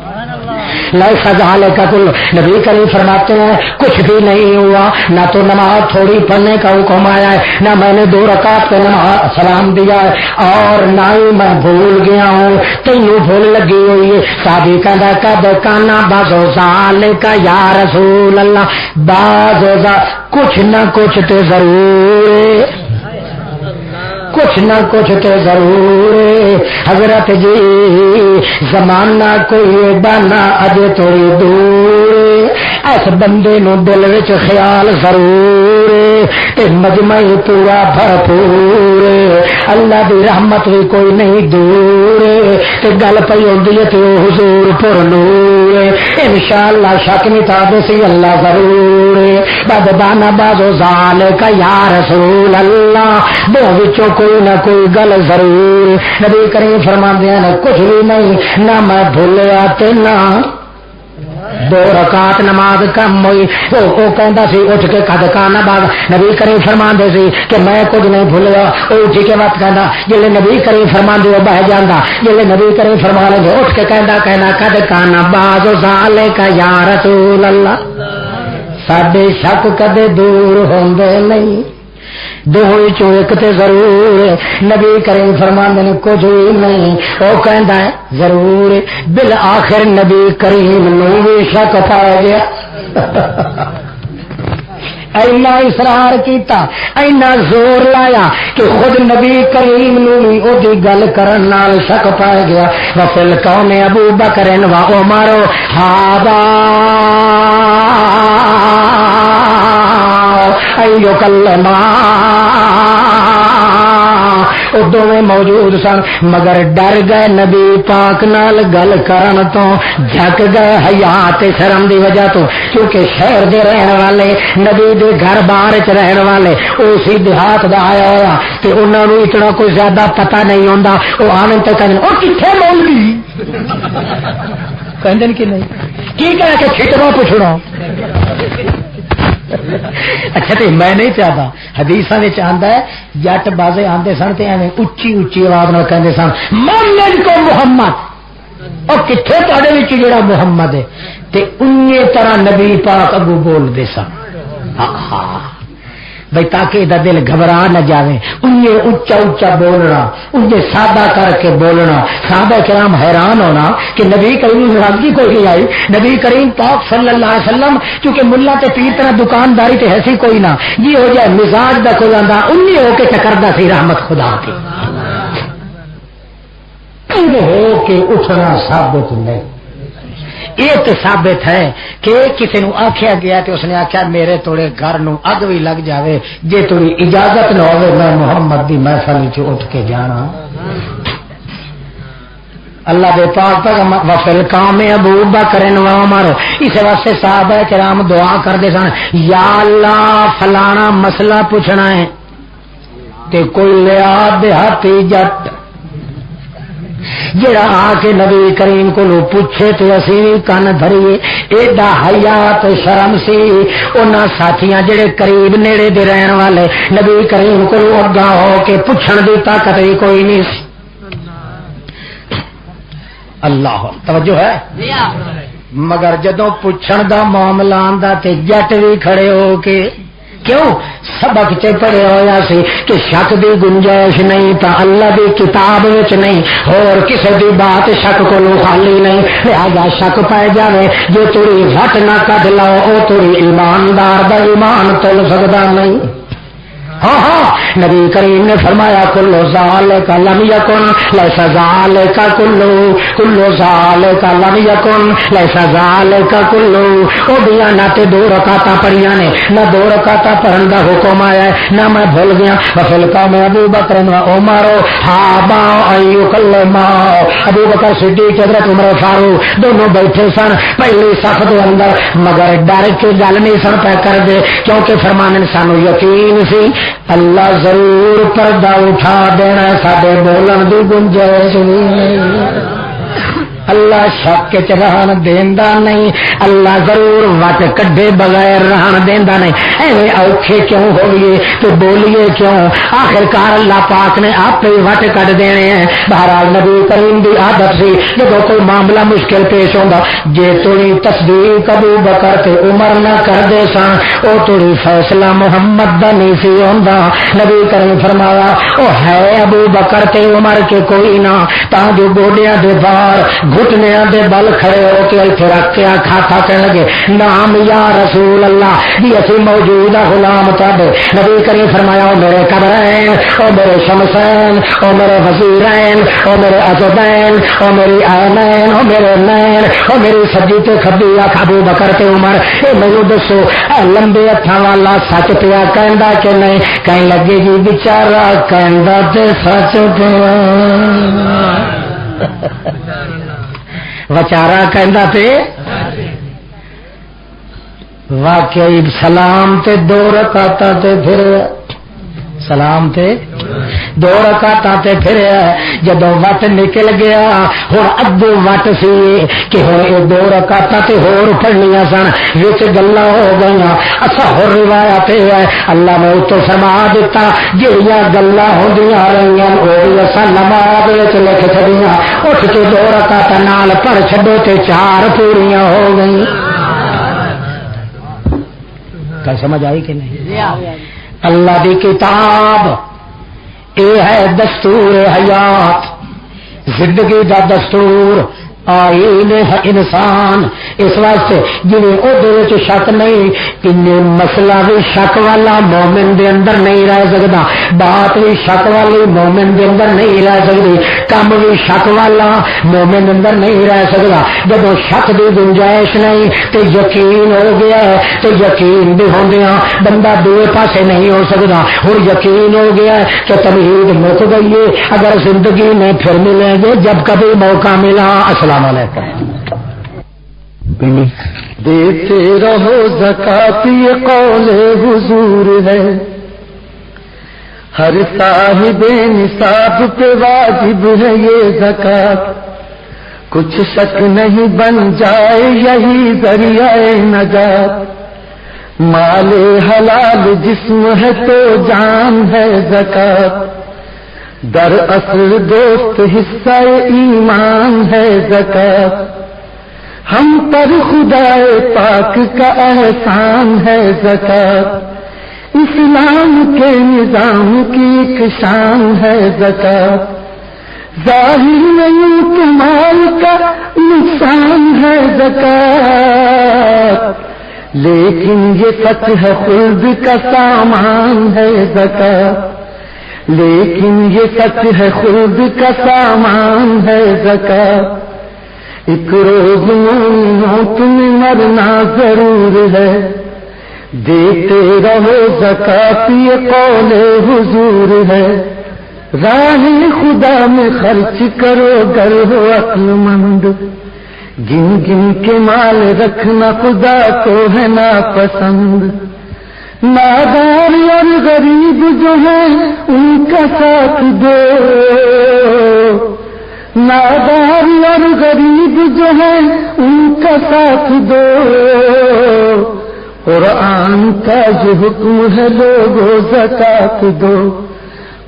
لیسا ذالک کل. نبی کریم فرماتے ہیں کچھ بھی نہیں ہوا نہ تو نماز تھوڑی پڑھنے کا حکم آیا ہے نہ میں نے 2 رکعت پہ نماز سلام دیا ہے اور نہ ہی میں بھول گیا ہوں تینوں بھول لگی ہوئی ہے. صحابی کہندا قد کان بعض ذالک یا رسول اللہ. بعض کچھ نہ کچھ تے ضرور کچھ نہ کچھ تو ضرور حضرت جی زمانہ کوئی بانا اجے تھوڑی دور اس بندے نو دل وچ خیال ضرور تے مجمع پورا بھرپور اللہ دی رحمت بھی کوئی نہیں دور تے گل پئی ہوندی ہے تے حضور پر نور انشاءاللہ شک نہیں تھا سی اللہ ضرور بد بانا بازو ذالک یا رسول اللہ. دو وچوں کوئی نہ کوئی گل ضرور. نبی کریم فرماندے ہیں کچھ بھی نہیں نہ میں بھولیا تے نہ 2 رکعت نماز کم ہوئی. وہ کہندا سی اٹھ کے قد کان بعض. نبی کریم فرماندے سی کہ میں کچھ نہیں بھولیا. او اٹھ کے وقت کہندا جلے نبی کریم فرماندے او بہ جاندا جلے نبی کریم فرماندے اٹھ کے کہندا قد کان بعض ذالک یا رسول اللہ. ساڈے شک کدے دور ہوندے نہیں دو ایک تے ضرور. نبی کریم فرماندے نے کچھ بھی نہیں وہ کہندا ہے ضرور. بالآخر نبی کریم نو بھی شک پا گیا اینا اصرار کیتا اینا زور لایا کہ خود نبی کریم نو بھی او دی گل کرن نال شک پا گیا وفل کون ابو بکر و عمر ہادا ایو کلما او دوویں موجود سن مگر ڈر گئے نبی پاک نال گل کرن تو جھک گئے حیا تے شرم دی وجہ تو کیونکہ شہر دے رہن والے نبی دے گھر باہر چ رہن والے اسی دیہات دا آیا ہوا تے انہاں نوں اتنا کوئی زیادہ پتہ نہیں ہوندا او آن تے کہندے او کتھے مولوی کہندے کہ نہیں کی کہہ کے چھٹوا پوچھنا اچھا تو میں نہیں چاہتا حدیث آتا ہے جٹ بازے آتے سن تو ایویں اچھی اچھی آواز نہ کہتے سن محمد کو محمد اور کتنے تے جڑا محمد ہے تے اُنی طرح نبی پاک اگو بولتے سن بھائی تاکہ یہ دل گھبرا نہ جائے انہیں اچا اچا بولنا انہیں سادہ کر کے بولنا صحابہ کرام حیران ہونا کہ نبی کریم ناراضگی کوئی نہیں آئی نبی کریم پاک صلی اللہ علیہ وسلم چونکہ ملا تے پیر طرح دکانداری تے ایسی کوئی نہ یہ ہو جائے مزاج دا کوئی آندا انہیں ہو کے ٹکردا سی رحمت خدا کی ہو کے اٹھنا ثابت نہیں یہ تو ثابت ہے کہ کسی نو آخیا گیا تو اس نے آخیا میرے توڑے گھر نو اگ بھی لگ جاوے جے تھوڑی اجازت نہ ہوے میں محمد دی محفل چ اٹھ کے جانا اللہ دے پاک پیغمبر وفل کام ابو بکر و عمر اس واسطے صحابہ کرام دعا کردے سن یا اللہ فلانا مسئلہ پوچھنا ہے تے کوئی لیا دیہاتی جٹ جڑا آ کے نبی کریم کو پوچھے تو اسی کن دھریے ایڈا حیا تے شرم سی انہاں ساتھیاں جڑے قریب نیڑے دے رہن والے نبی کریم کو اگا ہو کے پوچھن دی طاقت ہی کوئی نہیں سی اللہ توجہ ہے مگر جدوں پوچھن دا معاملہ آندا تے جٹ بھی کھڑے ہو کے کیوں سبق چ پڑھیا ہوا سی کہ شک دی گنجائش نہیں تا اللہ دی کتاب وچ نہیں اور کسی دی بات شک کو خالی نہیں لہذا شک پائے جاوے جو تیری وٹ نہ کڈ لاؤ او تیری ایماندار دا ایمان تل سکدا نہیں ہاں ہاں نبی کریم نے فرمایا کلو ذالک لم یکن لیس ذالک کلو ذالک لم یکن لیس ذالک کلو او دیاں نہ تے دو رکعتاں پڑھیاں نے نہ دو رکعتاں پڑھن دا حکم آیا ہے نہ میں بھول گیا وفل قوم ابو بکر و عمر ہابا ایو کلما ابو بکر صدیق حضرت عمر فاروق دونوں بیٹھے سن پہلی صف دے اندر مگر ڈر کے گل نہیں سن پہ کر دے کیونکہ فرمان سانو یقین سی اللہ ضرور پردہ اٹھا دینا ساڈے بولن دی گنجائش نہیں اللہ شک چ رہن دیندا نہیں اللہ ضرور وٹ کڈے بغیر رہن دیندا نہیں ایویں اوکھے کیوں ہوئیے تو بولیے کیوں آخر کار اللہ پاک نے آپ ہی وٹ کڈ دینے ہیں بہرحال نبی کریم دی عادت سی جب کوئی معاملہ مشکل پیش ہوندا جے تھوڑی تصدیق ابو بکر تے عمر نہ کر دے سن او تھوڑی فیصلہ محمد دا نہیں سی ہوندا نبی کریم فرمایا او ہے ابو بکر تے عمر کے کوئی نہ تا جو گوڈیاں دے باہر گھٹنیاں دے بل کھڑے ہو کے اتنے رکھ کے کھاتا کہنے لگے نام یا رسول اللہ بھی اسی موجود غلام تھے نبی کریم فرمایا او میرے قبرین او میرے شمسین او میرے وزیرین او میرے عزدین او میری عینین او میرے نین او میری سجی تے کھبی اکھ ابو بکر تے عمر اے مینوں دسو اے لمبے ہتھاں والا سچ پیا کہندا کہ نہیں کہیں لگے جی بیچارہ کہندا تے سچ پیا وچارا کہندا تے واقعی سلام تے دو رکعتاں تے پھر سلام تے دو رکعتاں تے پھر جدوں وٹ نکل گیا ہن ادو وٹ سی کہ ہن اے دو رکعتاں تے ہور پڑھنیاں سن وچ گلاں ہو گئیاں اسا ہور روایت ہے اللہ نے تو فرما دیتا جہڑیاں گلاں ہوندیاں رہیاں او اسا نماز وچ لکھ چھڈیاں اٹھ کے دو رکعتاں نال پڑھ چھڈو تے چار پوریاں ہو گئیں کیا سمجھ آئی کہ نہیں اللہ دی کتاب اے ہے دستور حیات زندگی دا دستور آئین ہے انسان اس واسطے جنہیں وہ شک نہیں ان مسئلہ بھی شک والا مومن دے اندر نہیں رہ سکتا، بات بھی شک والی مومن دے اندر نہیں رہ سکتی، کم بھی شک والا مومن دے اندر نہیں رہ سکتا۔ جب شک دی گنجائش نہیں تو یقین ہو گیا ہے، تو یقین بھی ہوندیاں بندہ دو پاسے نہیں ہو سکتا۔ اور یقین ہو گیا ہے کہ تمہید مک گئی ہے، اگر زندگی میں پھر ملیں گے جب کبھی موقع ملا۔ السلام علیکم۔ دیتے رہو زکات یہ قول حضور ہے، ہر صاحب نصاب پہ واجب ہے یہ زکات، کچھ شک نہیں بن جائے یہی ذریعہ نجات، مال حلال جسم ہے تو جان ہے زکات، در اصل دوست حصہ ایمان ہے زکات، ہم پر خدا پاک کا احسان ہے زکات، اسلام کے نظام کی ایک شان ہے زکات، ظاہر نہیں کہ مال کا نقصان ہے زکات، لیکن یہ سچ ہے خلد کا سامان ہے زکات، لیکن یہ سچ ہے خلد کا سامان ہے زکات، ایک روز مومنوں تمہیں مرنا ضرور ہے، دیتے رہو زکات یہ قول حضور ہے، راہ خدا میں خرچ کرو گر ہو عقل مند، گن گن کے مال رکھنا خدا کو ہے ناپسند، نادار اور غریب جو ہیں ان کا ساتھ دو، نادار اور غریب جو ہیں ان کا ساتھ دو، قرآن کا یہ حکم ہے لوگو زکات دو،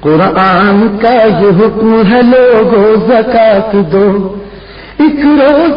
قرآن کا یہ حکم ہے لوگو زکات دو، ایک روز